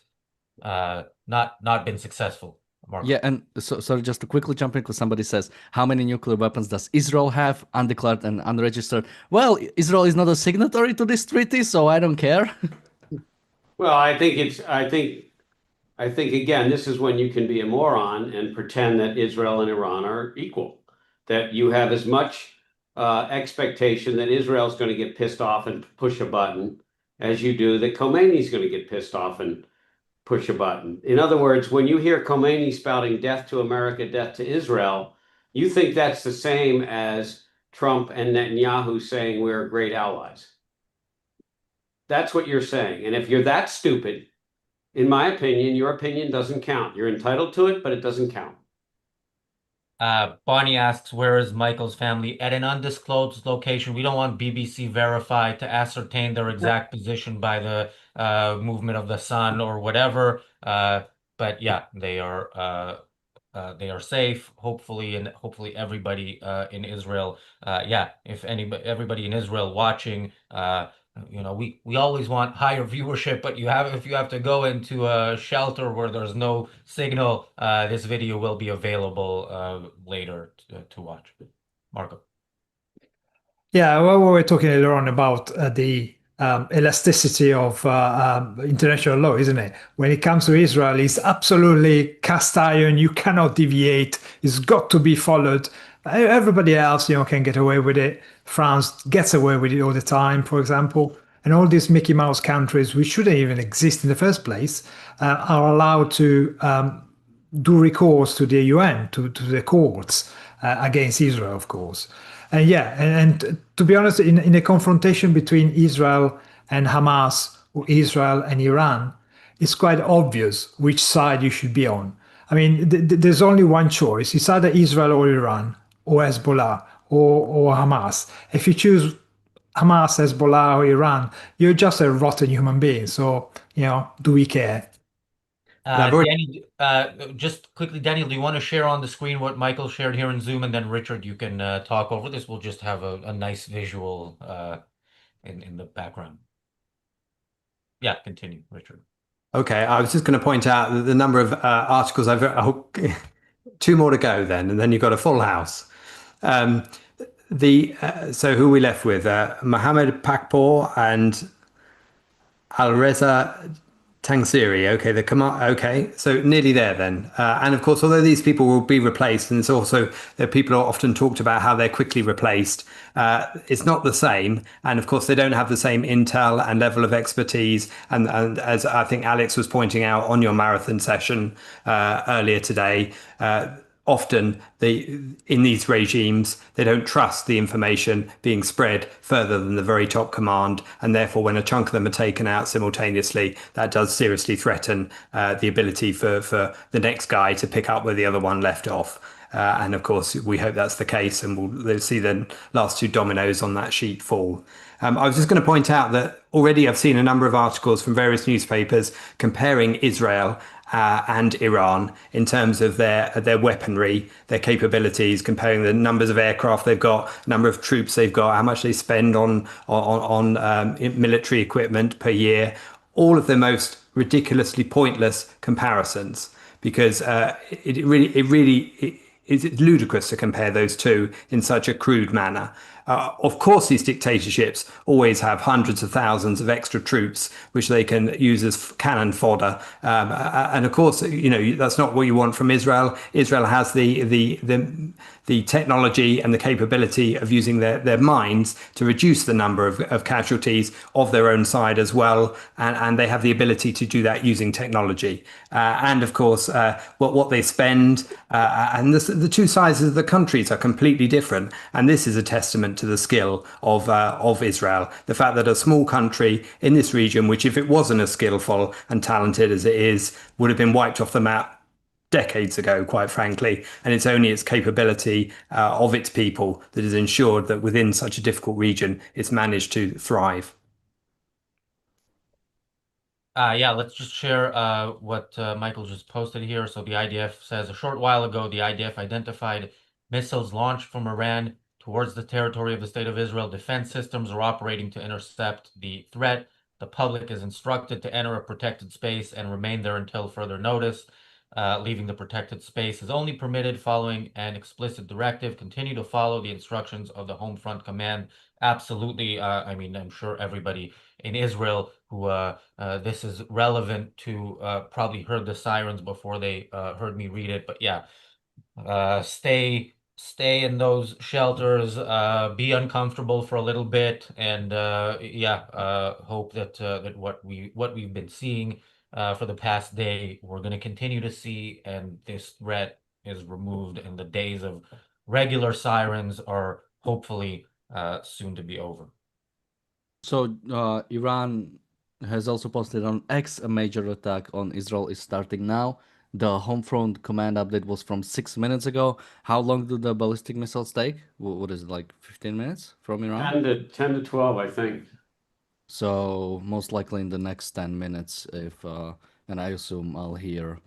S1: been successful. Marco.
S2: Yeah, and sorry, just to quickly jump in, because somebody says, how many nuclear weapons does Israel have, undeclared and unregistered? Well, Israel is not a signatory to this treaty, so I don't care.
S5: Well, I think again, this is when you can be a moron and pretend that Israel and Iran are equal, that you have as much expectation that Israel's going to get pissed off and push a button as you do that Khomeini's going to get pissed off and push a button. In other words, when you hear Khomeini spouting death to America, death to Israel, you think that's the same as Trump and Netanyahu saying we're great allies. That's what you're saying. And if you're that stupid, in my opinion, your opinion doesn't count. You're entitled to it, but it doesn't count.
S1: Bonnie asks, where is Michael's family? At an undisclosed location. We don't want BBC Verify to ascertain their exact position by the movement of the sun or whatever. But yeah, they are safe, hopefully, and hopefully everybody in Israel. Yeah, if everybody in Israel watching, we always want higher viewership, but if you have to go into a shelter where there's no signal, this video will be available later to watch. Marco.
S4: Yeah, well, we were talking earlier on about the elasticity of international law, isn't it? When it comes to Israel, it's absolutely cast iron. You cannot deviate. It's got to be followed. Everybody else, can get away with it. France gets away with it all the time, for example. And all these Mickey Mouse countries, which shouldn't even exist in the first place, are allowed to do recourse to the UN, to the courts against Israel, of course. And yeah, and to be honest, in a confrontation between Israel and Hamas, or Israel and Iran, it's quite obvious which side you should be on. I mean, there's only one choice. It's either Israel or Iran, or Hezbollah, or Hamas. If you choose Hamas, Hezbollah, or Iran, you're just a rotten human being. So, do we care?
S1: Danny, just quickly, Daniel, do you want to share on the screen what Michael shared here in Zoom, and then Richard, you can talk over this. We'll just have a nice visual in the background. Yeah, continue, Richard.
S3: Okay, I was just going to point out that the number of articles two more to go then, and then you've got a full house. So who are we left with? Mohammed Pakpour and Alreza Tangsiri. Okay, the command. Okay, so nearly there then. And of course, although these people will be replaced, and it's also that people are often talked about how they're quickly replaced. It's not the same, and of course, they don't have the same intel and level of expertise. And as I think Alex was pointing out on your marathon session earlier today. Often in these regimes, they don't trust the information being spread further than the very top command. And therefore, when a chunk of them are taken out simultaneously, that does seriously threaten the ability for the next guy to pick up where the other one left off. And of course, we hope that's the case, and we'll see the last two dominoes on that sheet fall. I was just going to point out that already I've seen a number of articles from various newspapers comparing Israel and Iran in terms of their weaponry, their capabilities, comparing the numbers of aircraft they've got, number of troops they've got, how much they spend on military equipment per year. All of the most ridiculously pointless comparisons, because it really is ludicrous to compare those two in such a crude manner. Of course, these dictatorships always have hundreds of thousands of extra troops, which they can use as cannon fodder. And of course, that's not what you want from Israel. Israel has the technology and the capability of using their mines to reduce the number of casualties of their own side as well. And they have the ability to do that using technology. And of course, what they spend and the two sizes of the countries are completely different. And this is a testament to the skill of Israel. The fact that a small country in this region, which if it wasn't as skillful and talented as it is, would have been wiped off the map decades ago, quite frankly. And it's only its capability of its people that has ensured that within such a difficult region, it's managed to thrive.
S1: Yeah, let's just share what Michael just posted here. So the IDF says a short while ago, the IDF identified missiles launched from Iran towards the territory of the State of Israel. Defense systems are operating to intercept the threat. The public is instructed to enter a protected space and remain there until further notice. Leaving the protected space is only permitted following an explicit directive. Continue to follow the instructions of the Home Front Command. Absolutely. I mean, I'm sure everybody in Israel who this is relevant to probably heard the sirens before they heard me read it. But yeah, stay in those shelters, be uncomfortable for a little bit, and hope that what we've been seeing for the past day, we're going to continue to see, and this threat is removed, and the days of regular sirens are hopefully soon to be over.
S2: So Iran has also posted on X a major attack on Israel is starting now. The home front command update was from 6 minutes ago. How long do the ballistic missiles take? What is it, like 15 minutes from Iran?
S5: 10 to 12, I think.
S2: So most likely in the next 10 minutes, if and I assume I'll hear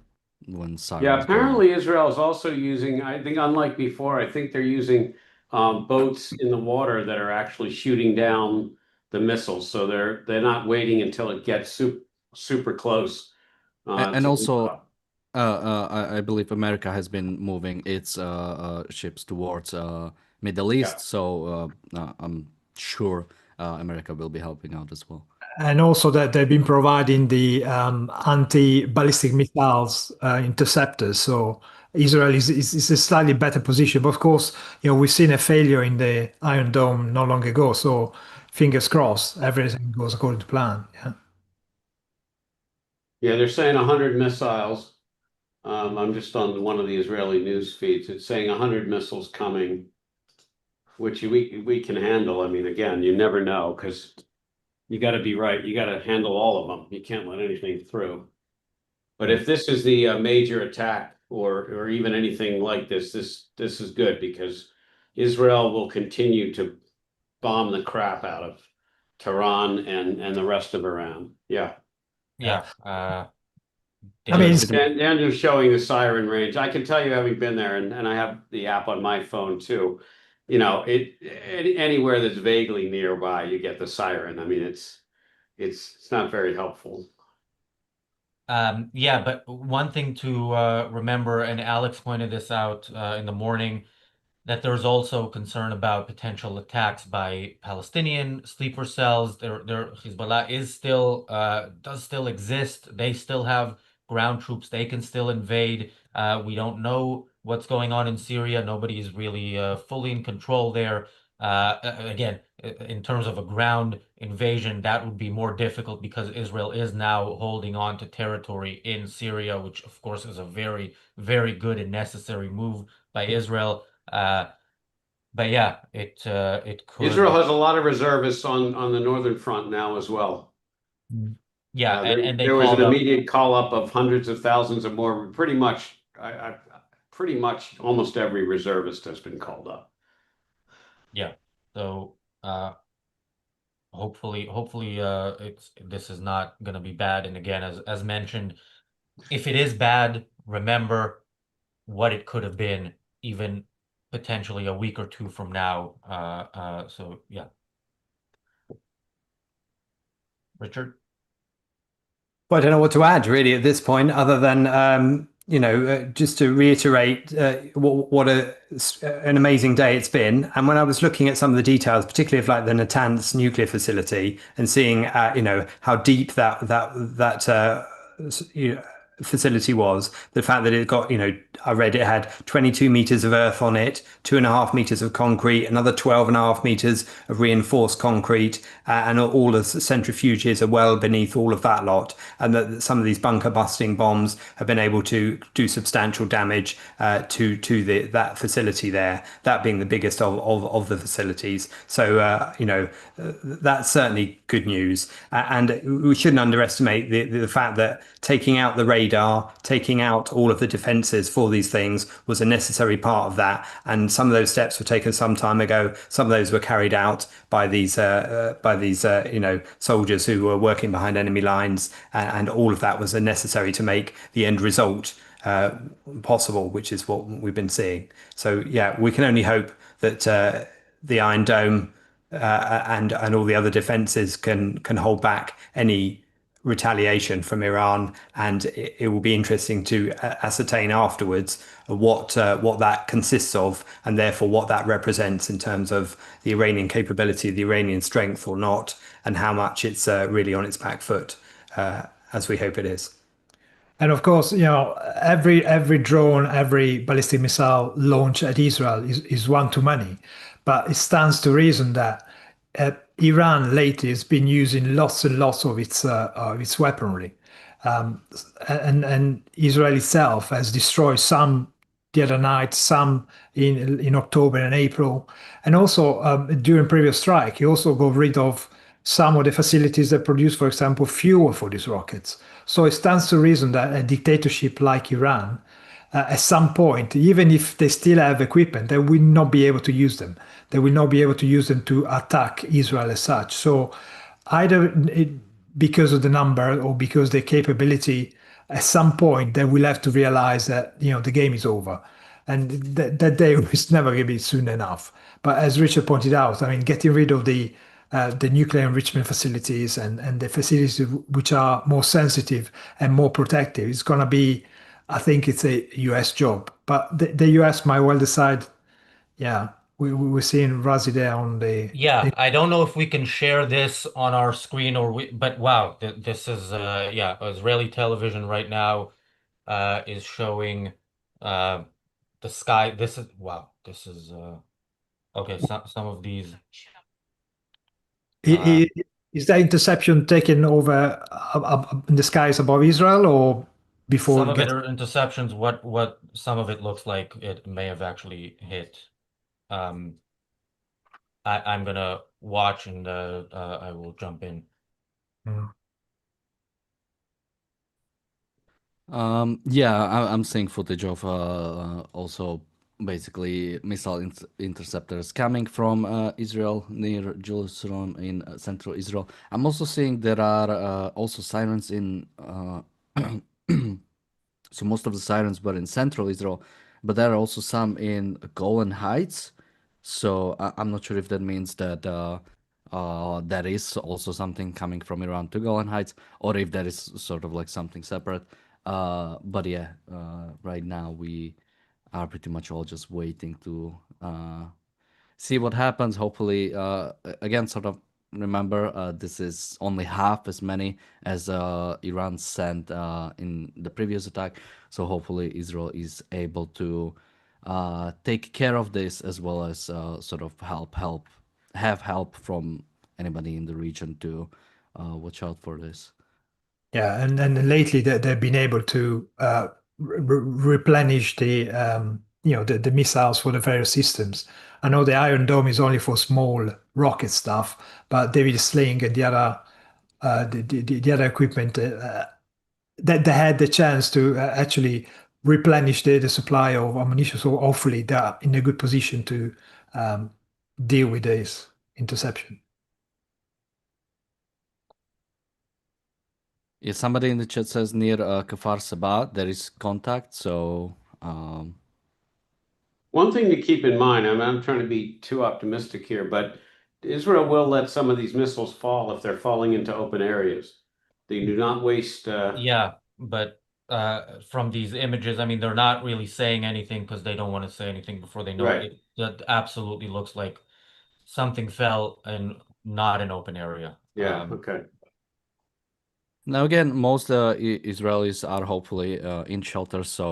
S2: when
S5: Yeah,
S2: sirens go off.
S5: apparently Israel is also using, I think unlike before, I think they're using boats in the water that are actually shooting down the missiles. So they're not waiting until it gets super close
S2: And
S5: to move
S2: also,
S5: up.
S2: I believe America has been moving its ships towards Middle East,
S5: Yeah.
S2: so I'm sure America will be helping out as well.
S4: And also that they've been providing the anti-ballistic missiles interceptors. So Israel is a slightly better position. But of course, we've seen a failure in the Iron Dome not long ago. So fingers crossed, everything goes according to plan. Yeah.
S5: Yeah, they're saying 100 missiles. I'm just on one of the Israeli news feeds. It's saying 100 missiles coming, which we can handle. I mean, again, you never know because you got to be right. You got to handle all of them. You can't let anything through. But if this is the major attack or even anything like this is good because Israel will continue to bomb the crap out of Tehran and the rest of Iran. Yeah.
S1: Yeah.
S4: I mean,
S2: Pretty much.
S5: Daniel's showing the siren range. I can tell you having been there and I have the app on my phone too. You know, anywhere that's vaguely nearby, you get the siren. I mean, it's not very helpful.
S1: Yeah, but one thing to remember, and Alex pointed this out in the morning, that there's also concern about potential attacks by Palestinian sleeper cells. Hezbollah is still does still exist. They still have ground troops. They can still invade. We don't know what's going on in Syria. Nobody is really fully in control there. Again, in terms of a ground invasion, that would be more difficult because Israel is now holding on to territory in Syria, which of course is a very, very good and necessary move by Israel. But yeah, it
S5: Israel
S1: could.
S5: has a lot of reservists on the northern front now as well.
S1: Yeah, and they
S5: There was an
S1: called up.
S5: immediate call up of hundreds of thousands or more. Pretty much almost every reservist has been called up.
S1: Yeah, so hopefully this is not going to be bad. And again, as mentioned, if it is bad, remember what it could have been even potentially a week or two from now. So yeah, Richard.
S3: Well, I don't know what to add really at this point, other than just to reiterate an amazing day it's been. And when I was looking at some of the details, particularly of like the Natanz nuclear facility, and seeing how deep that facility was, the fact that it got, I read it had 22 meters of earth on it, 2.5 meters of concrete, another 12.5 meters of reinforced concrete, and all the centrifuges are well beneath all of that lot, and that some of these bunker busting bombs have been able to do substantial damage to that facility there, that being the biggest of the facilities. So that's certainly good news, and we shouldn't underestimate the fact that taking out the radar, taking out all of the defenses for these things was a necessary part of that. And some of those steps were taken some time ago. Some of those were carried out by these soldiers who were working behind enemy lines, and all of that was necessary to make the end result possible, which is what we've been seeing. So yeah, we can only hope that the Iron Dome and all the other defenses can hold back any retaliation from Iran, and it will be interesting to ascertain afterwards what that consists of, and therefore what that represents in terms of the Iranian capability, the Iranian strength or not, and how much it's really on its back foot, as we hope it is.
S4: And of course, every drone, every ballistic missile launch at Israel is one too many. But it stands to reason that Iran lately has been using lots and lots of its weaponry, um, and Israel itself has destroyed some the other night, some in October and April, and also during previous strike, he also got rid of some of the facilities that produce, for example, fuel for these rockets. So it stands to reason that a dictatorship like Iran, at some point, even if they still have equipment, they will not be able to use them. They will not be able to use them to attack Israel as such. So either because of the number or because the capability, at some point they will have to realize that the game is over, and that day is never going to be soon enough. But as Richard pointed out, I mean, getting rid of the nuclear enrichment facilities and the facilities which are more sensitive and more protective is going to be, I think it's a US job. But the US might well decide, yeah, we're seeing Razi there on
S1: Yeah, I don't know if we can share this on our screen but wow, this is yeah, Israeli television right now is showing uh the sky. This is wow, this is okay, some of these uh
S4: Is that interception taken over in the skies above Israel or before
S1: some
S4: it
S1: of it
S4: gets?
S1: are interceptions. What some of it looks like it may have actually hit. Um I'm gonna watch and I will jump in.
S4: Mm.
S2: Yeah, I'm seeing footage of also basically missile interceptors coming from Israel near Jerusalem in central Israel. I'm also seeing there are also sirens in so most of the sirens were in central Israel, but there are also some in Golan Heights. So I'm not sure if that means that there is also something coming from Iran to Golan Heights, or if that is sort of like something separate. But yeah, right now we are pretty much all just waiting to see what happens. Hopefully, again, sort of remember this is only half as many as Iran sent in the previous attack. So hopefully, Israel is able to take care of this as well as sort of have help from anybody in the region to watch out for this.
S4: Yeah, and lately they've been able to replenish the missiles for the various systems. I know the Iron Dome is only for small rocket stuff, but David Sling and the other equipment that they had the chance to actually replenish the supply of ammunition. So hopefully they're in a good position to um, deal with this interception.
S2: Yeah, somebody in the chat says near Kafar Sabah there is contact. So
S5: One thing to keep in mind, I'm trying to be too optimistic here, but Israel will let some of these missiles fall if they're falling into open areas. They do not waste.
S1: Yeah, but from these images, I mean, they're not really saying anything because they don't want to say anything before they know
S5: Right.
S1: it. That absolutely looks like something fell in not an open area.
S5: Yeah. Okay.
S2: now again, most Israelis are hopefully in shelter, so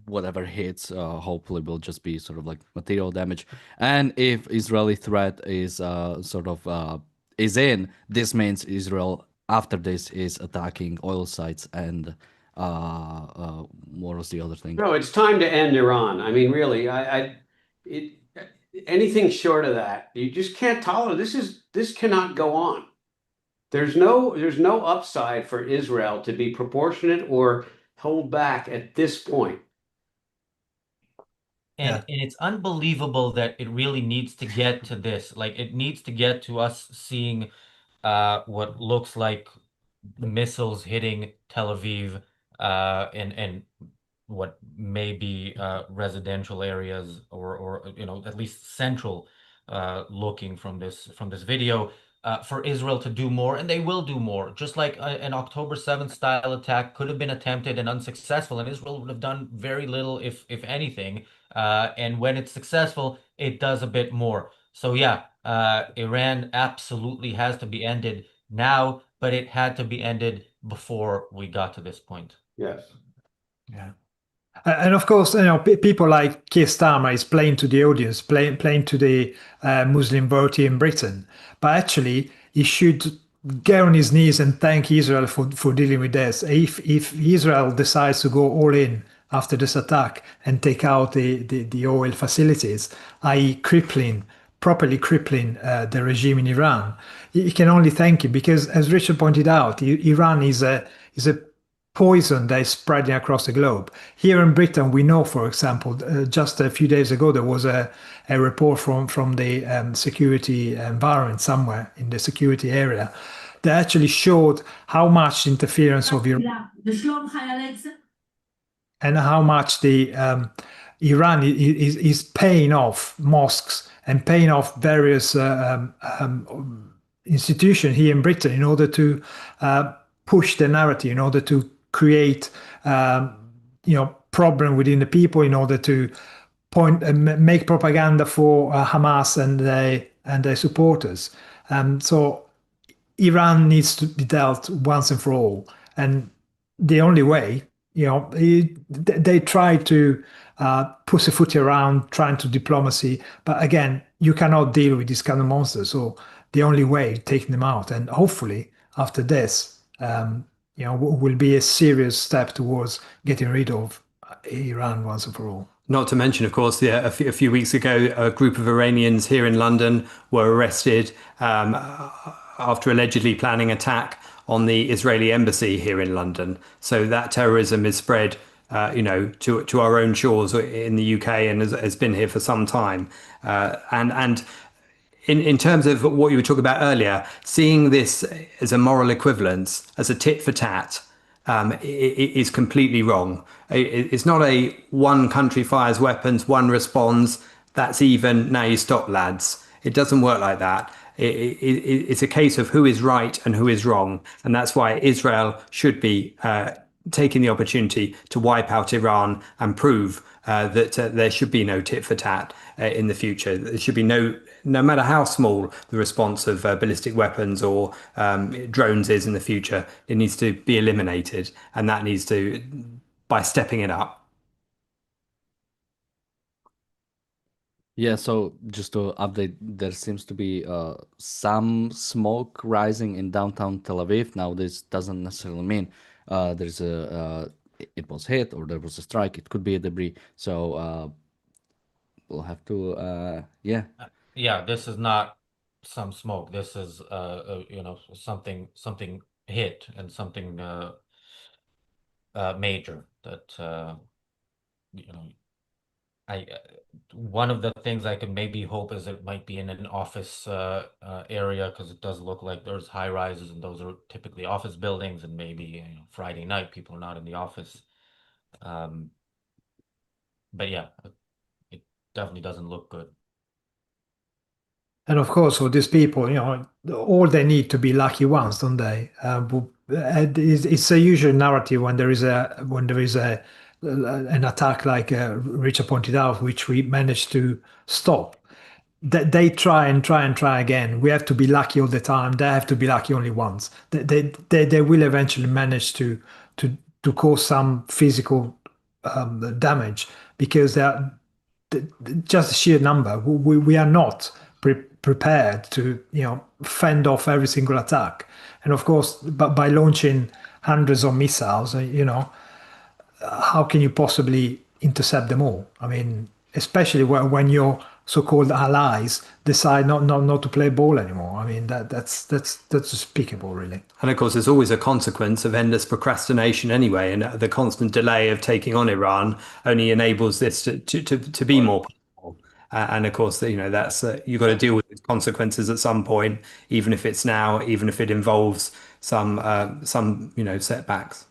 S2: whatever hits hopefully will just be sort of like material damage. And if Israeli threat is sort of is in, this means Israel after this is attacking oil sites and what was the other thing?
S5: No, it's time to end Iran. I mean, really, it, anything short of that, you just can't tolerate. This cannot go on. There's no upside for Israel to be proportionate or hold back at this point.
S1: And it's unbelievable that it really needs to get to this. Like it needs to get to us seeing what looks like missiles hitting Tel Aviv and what may be residential areas or at least central looking from this video for Israel to do more, and they will do more. Just like an October 7th style attack could have been attempted and unsuccessful, and Israel would have done very little, if anything. And when it's successful, it does a bit more. So yeah, Iran absolutely has to be ended now, but it had to be ended before we got to this point.
S5: Yes.
S4: Yeah. And of course, people like Keir Starmer is playing to the audience, playing to the Muslim vote in Britain. But actually, he should get on his knees and thank Israel for dealing with this. If Israel decides to go all in after this attack and take out the oil facilities, i.e., crippling properly crippling the regime in Iran, you can only thank it because, as Richard pointed out, Iran is a poison that is spreading across the globe. Here in Britain, we know, for example, just a few days ago, there was a report from the security environment somewhere in the security area that actually showed how much interference of Iran and how much the Iran is paying off mosques and paying off various institutions here in Britain in order to push the narrative, in order to create problem within the people, in order to make propaganda for Hamas and their supporters. So Iran needs to be dealt once and for all, and the only way, they try to pussyfoot around, trying to diplomacy, but again, you cannot deal with these kind of monsters. So the only way, taking them out, and hopefully after this, will be a serious step towards getting rid of Iran once and for all.
S3: Not to mention, of course, a few weeks ago, a group of Iranians here in London were arrested after allegedly planning attack on the Israeli embassy here in London. So that terrorism is spread, to our own shores in the UK and has been here for some time. And in terms of what you were talking about earlier, seeing this as a moral equivalence, as a tit for tat, is completely wrong. It's not a one country fires weapons, one responds, that's even, now you stop, lads. It doesn't work like that. It's a case of who is right and who is wrong. And that's why Israel should be taking the opportunity to wipe out Iran and prove that there should be no tit for tat in the future. There should be no matter how small the response of ballistic weapons or drones is in the future, it needs to be eliminated. And that needs to, by stepping it up.
S2: Yeah, so just to update, there seems to be some smoke rising in downtown Tel Aviv. Now, this doesn't necessarily mean there's it was hit or there was a strike. It could be a debris. So we'll have to, yeah.
S1: Yeah, this is not some smoke. This is something hit and something major that I one of the things I could maybe hope is it might be in an office area, because it does look like there's high rises and those are typically office buildings, and maybe Friday night people are not in the office. But yeah, it definitely doesn't look good.
S4: And of course, for these people, all they need to be lucky ones, don't they? It's a usual narrative when there is an attack like Richard pointed out, which we managed to stop. They try and try and try again. We have to be lucky all the time. They have to be lucky only once. They will eventually manage to cause some physical damage, because they are just the sheer number. We are not prepared to fend off every single attack. And of course, but by launching hundreds of missiles, how can you possibly intercept them all? I mean, especially when your so-called allies decide not to play ball anymore. I mean, that's despicable, really.
S3: And of course, there's always a consequence of endless procrastination anyway, and the constant delay of taking on Iran only enables this to be more possible. And of course, that's you've got to deal with the consequences at some point, even if it's now, even if it involves some setbacks.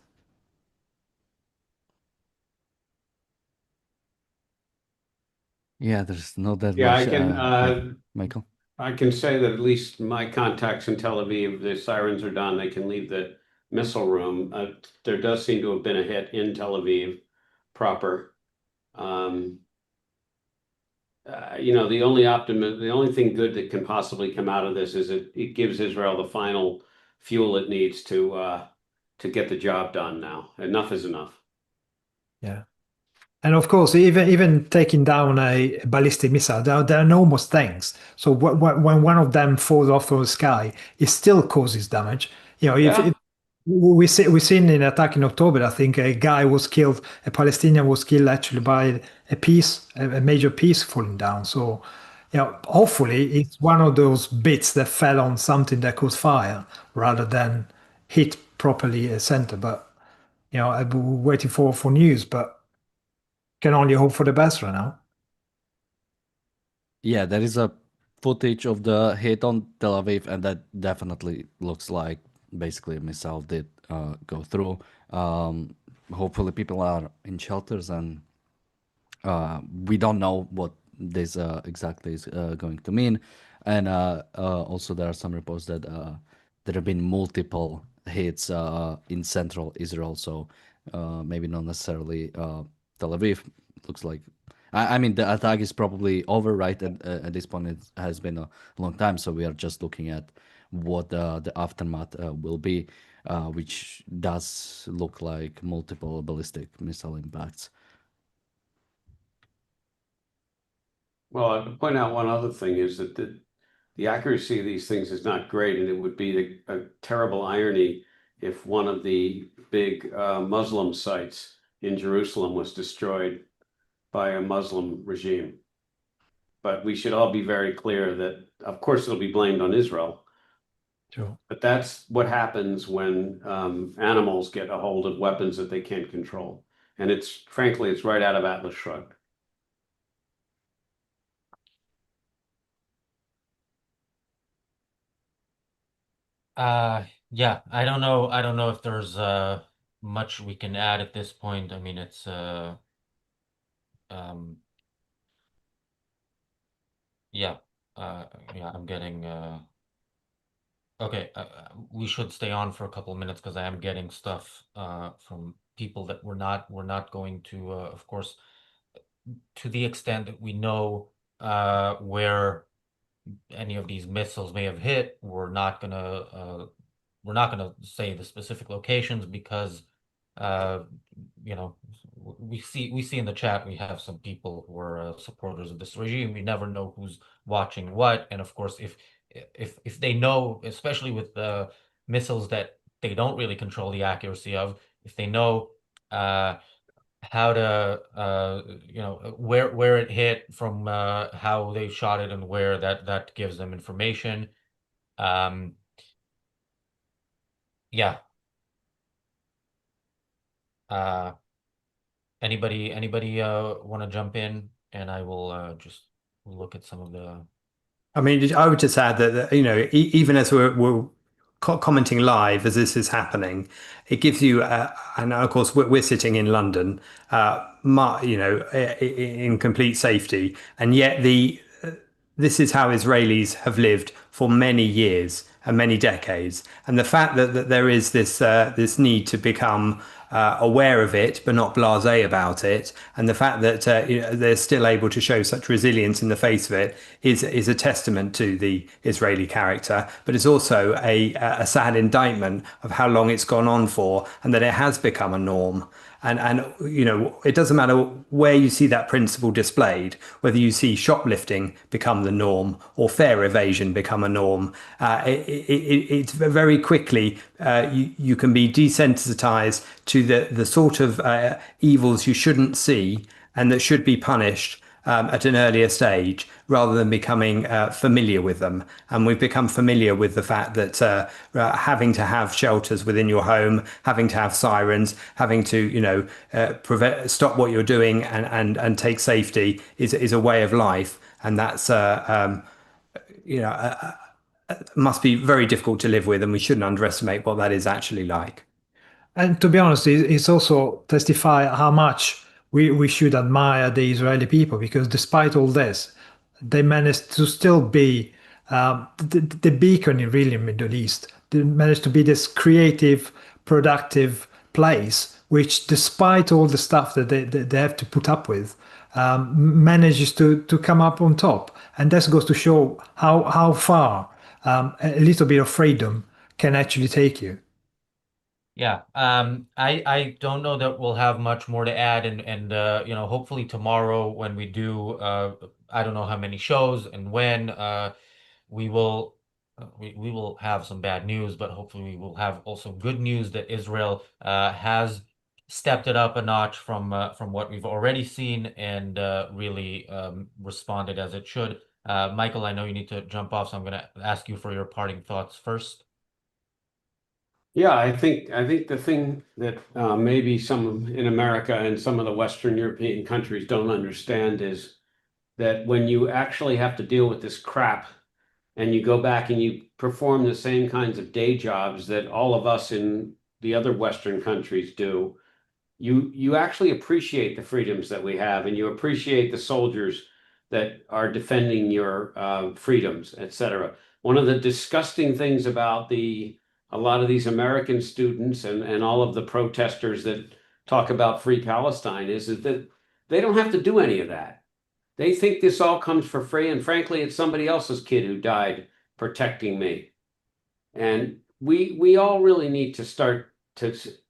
S2: Yeah, there's no that
S5: Yeah,
S2: much.
S5: I can.
S2: Michael.
S5: I can say that at least my contacts in Tel Aviv, the sirens are done. They can leave the missile room. There does seem to have been a hit in Tel Aviv proper. The only thing good that can possibly come out of this is it gives Israel the final fuel it needs to get the job done now. Enough is enough.
S4: Yeah. And of course, even taking down a ballistic missile, they're enormous things. So when one of them falls off of the sky, it still causes damage. We've seen in attack in October, I think a Palestinian was killed actually by a major piece falling down. So hopefully it's one of those bits that fell on something that caught fire rather than hit properly a center. But I'm waiting for news, but can only hope for the best right now.
S2: Yeah, there is a footage of the hit on Tel Aviv, and that definitely looks like basically a missile did go through. Hopefully, people are in shelters, and we don't know what this exactly is going to mean. And also, there are some reports that there have been multiple hits in central Israel, so maybe not necessarily Tel Aviv. Looks like, I mean, the attack is probably over, right? At this point, it has been a long time, so we are just looking at what the aftermath will be, which does look like multiple ballistic missile impacts.
S5: Well, I would point out one other thing is that the accuracy of these things is not great, and it would be a terrible irony if one of the big Muslim sites in Jerusalem was destroyed by a Muslim regime. But we should all be very clear that, of course, it'll be blamed on Israel.
S4: Sure.
S5: But that's what happens when animals get a hold of weapons that they can't control. And frankly, it's right out of Atlas Shrugged.
S1: Yeah, I don't know if there's much we can add at this point. I mean, it's um yeah. Yeah, I'm getting okay, we should stay on for a couple of minutes because I am getting stuff from people that we're not going to of course, to the extent that we know where any of these missiles may have hit, we're not gonna say the specific locations because uh you know we see in the chat we have some people who are supporters of this regime. We never know who's watching what, and of course if they know, especially with the missiles that they don't really control the accuracy of, if they know uh how to where it hit from, how they shot it and where, that gives them information. um yeah. uh anybody want to jump in, and I will just look at some of the.
S3: I mean, I would just add that, even as we're commenting live as this is happening, it gives you, and of course we're sitting in London, in complete safety, and yet this is how Israelis have lived for many years and many decades. And the fact that there is this need to become aware of it, but not blasé about it, and the fact that they're still able to show such resilience in the face of it is a testament to the Israeli character. But it's also a sad indictment of how long it's gone on for, and that it has become a norm. And it doesn't matter where you see that principle displayed, whether you see shoplifting become the norm or fare evasion become a norm. It's very quickly you can be desensitized to the sort of evils you shouldn't see and that should be punished at an earlier stage, rather than becoming familiar with them. And we've become familiar with the fact that having to have shelters within your home, having to have sirens, having to stop what you're doing and take safety is a way of life, and that's must be very difficult to live with, and we shouldn't underestimate what that is actually like.
S4: And to be honest, it's also testify how much we should admire the Israeli people, because despite all this, they managed to still be the beacon in really Middle East. They managed to be this creative, productive place, which despite all the stuff that they have to put up with, manages to come up on top. And that goes to show how far a little bit of freedom can actually take you.
S1: Yeah, I don't know that we'll have much more to add, and hopefully tomorrow when we do, I don't know how many shows and when, we will have some bad news, but hopefully we will have also good news that Israel has stepped it up a notch from what we've already seen, and really responded as it should. Michael, I know you need to jump off, so I'm going to ask you for your parting thoughts first.
S5: Yeah, I think the thing that maybe some in America and some of the Western European countries don't understand is that when you actually have to deal with this crap and you go back and you perform the same kinds of day jobs that all of us in the other Western countries do, you actually appreciate the freedoms that we have, and you appreciate the soldiers that are defending your freedoms, etc. One of the disgusting things about a lot of these American students and all of the protesters that talk about free Palestine is that they don't have to do any of that. They think this all comes for free, and frankly, it's somebody else's kid who died protecting me. And we all really need to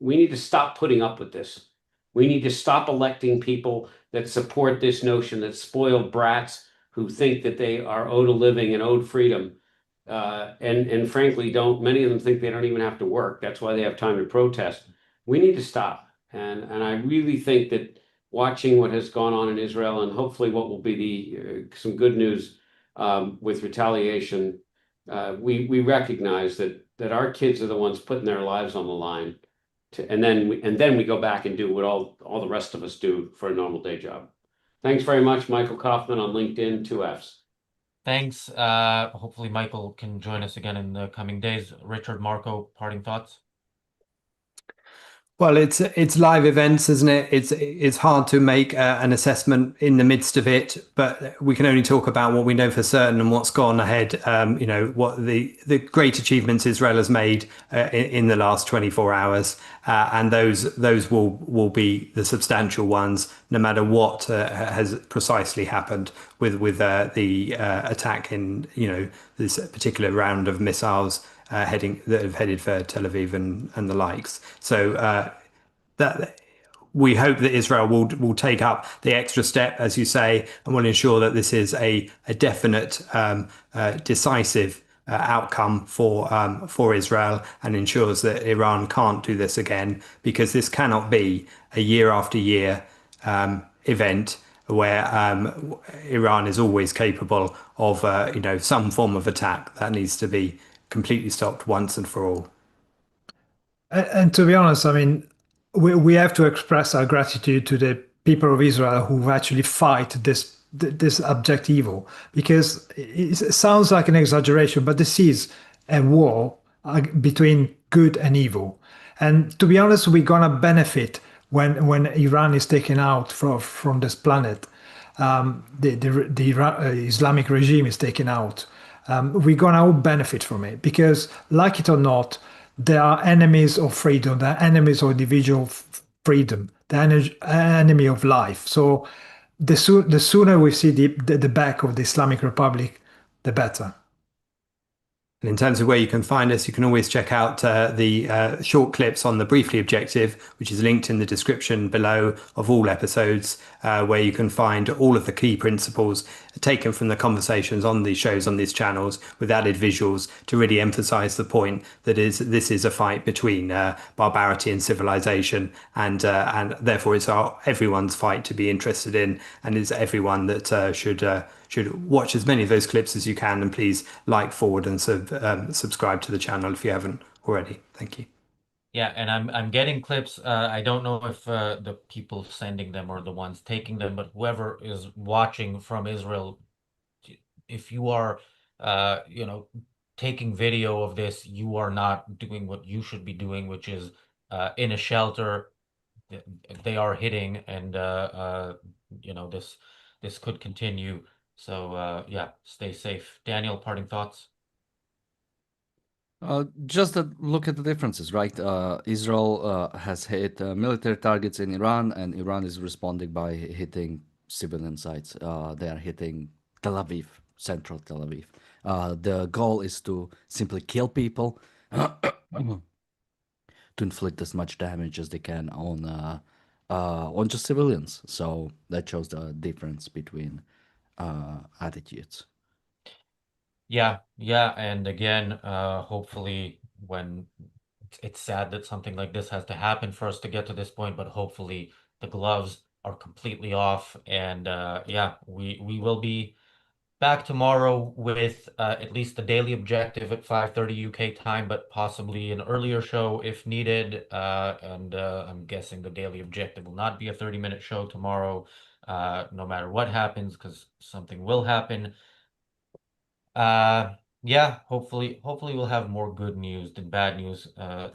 S5: we need to stop putting up with this. We need to stop electing people that support this notion that spoiled brats who think that they are owed a living and owed freedom. And frankly, many of them think they don't even have to work. That's why they have time to protest. We need to stop. And I really think that watching what has gone on in Israel and hopefully what will be some good news with retaliation, we recognize that our kids are the ones putting their lives on the line, and then we go back and do what all the rest of us do for a normal day job. Thanks very much, Michael Kaufman on LinkedIn, 2Fs.
S1: Thanks. Hopefully Michael can join us again in the coming days. Richard, Marco, parting thoughts?
S3: Well, it's live events, isn't it? It's hard to make an assessment in the midst of it, but we can only talk about what we know for certain and what's gone ahead. What the great achievements Israel has made in the last 24 hours, and those will be the substantial ones, no matter what has precisely happened with the attack in this particular round of missiles that have headed for Tel Aviv and the likes. So that we hope that Israel will take up the extra step, as you say, and will ensure that this is a definite, decisive outcome for Israel, and ensures that Iran can't do this again, because this cannot be a year after year event where Iran is always capable of some form of attack. That needs to be completely stopped once and for all.
S4: And to be honest, I mean, we have to express our gratitude to the people of Israel who actually fight this abject evil, because it sounds like an exaggeration, but this is a war between good and evil. And to be honest, we're gonna benefit when Iran is taken out from this planet. The Islamic regime is taken out. We're gonna all benefit from it, because, like it or not, they are enemies of freedom. They're enemies of individual freedom. They're enemy of life. So the sooner we see the back of the Islamic Republic, the better.
S3: And in terms of where you can find us, you can always check out the short clips on the Briefly Objective, which is linked in the description below of all episodes, where you can find all of the key principles taken from the conversations on these shows, on these channels, with added visuals to really emphasize the point that this is a fight between barbarity and civilization, and therefore it's everyone's fight to be interested in, and it's everyone that should watch as many of those clips as you can, and please like, forward, and subscribe to the channel if you haven't already. Thank you.
S1: Yeah, and I'm getting clips. I don't know if the people sending them are the ones taking them, but whoever is watching from Israel, if you are, taking video of this, you are not doing what you should be doing, which is in a shelter. They are hitting, and this could continue. So yeah, stay safe. Daniel, parting thoughts?
S2: Just look at the differences, right? Israel has hit military targets in Iran, and Iran is responding by hitting civilian sites. They are hitting Tel Aviv, central Tel Aviv. The goal is to simply kill people, to inflict as much damage as they can on just civilians. So that shows the difference between attitudes.
S1: Yeah, and again, hopefully when it's sad that something like this has to happen for us to get to this point, but hopefully the gloves are completely off, and yeah, we will be back tomorrow with at least the daily objective at 5:30 UK time, but possibly an earlier show if needed. And I'm guessing the daily objective will not be a 30-minute show tomorrow, no matter what happens, because something will happen. Yeah, hopefully we'll have more good news than bad news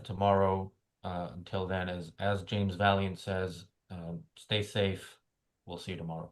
S1: tomorrow. Until then, as James Valiant says, stay safe. We'll see you tomorrow.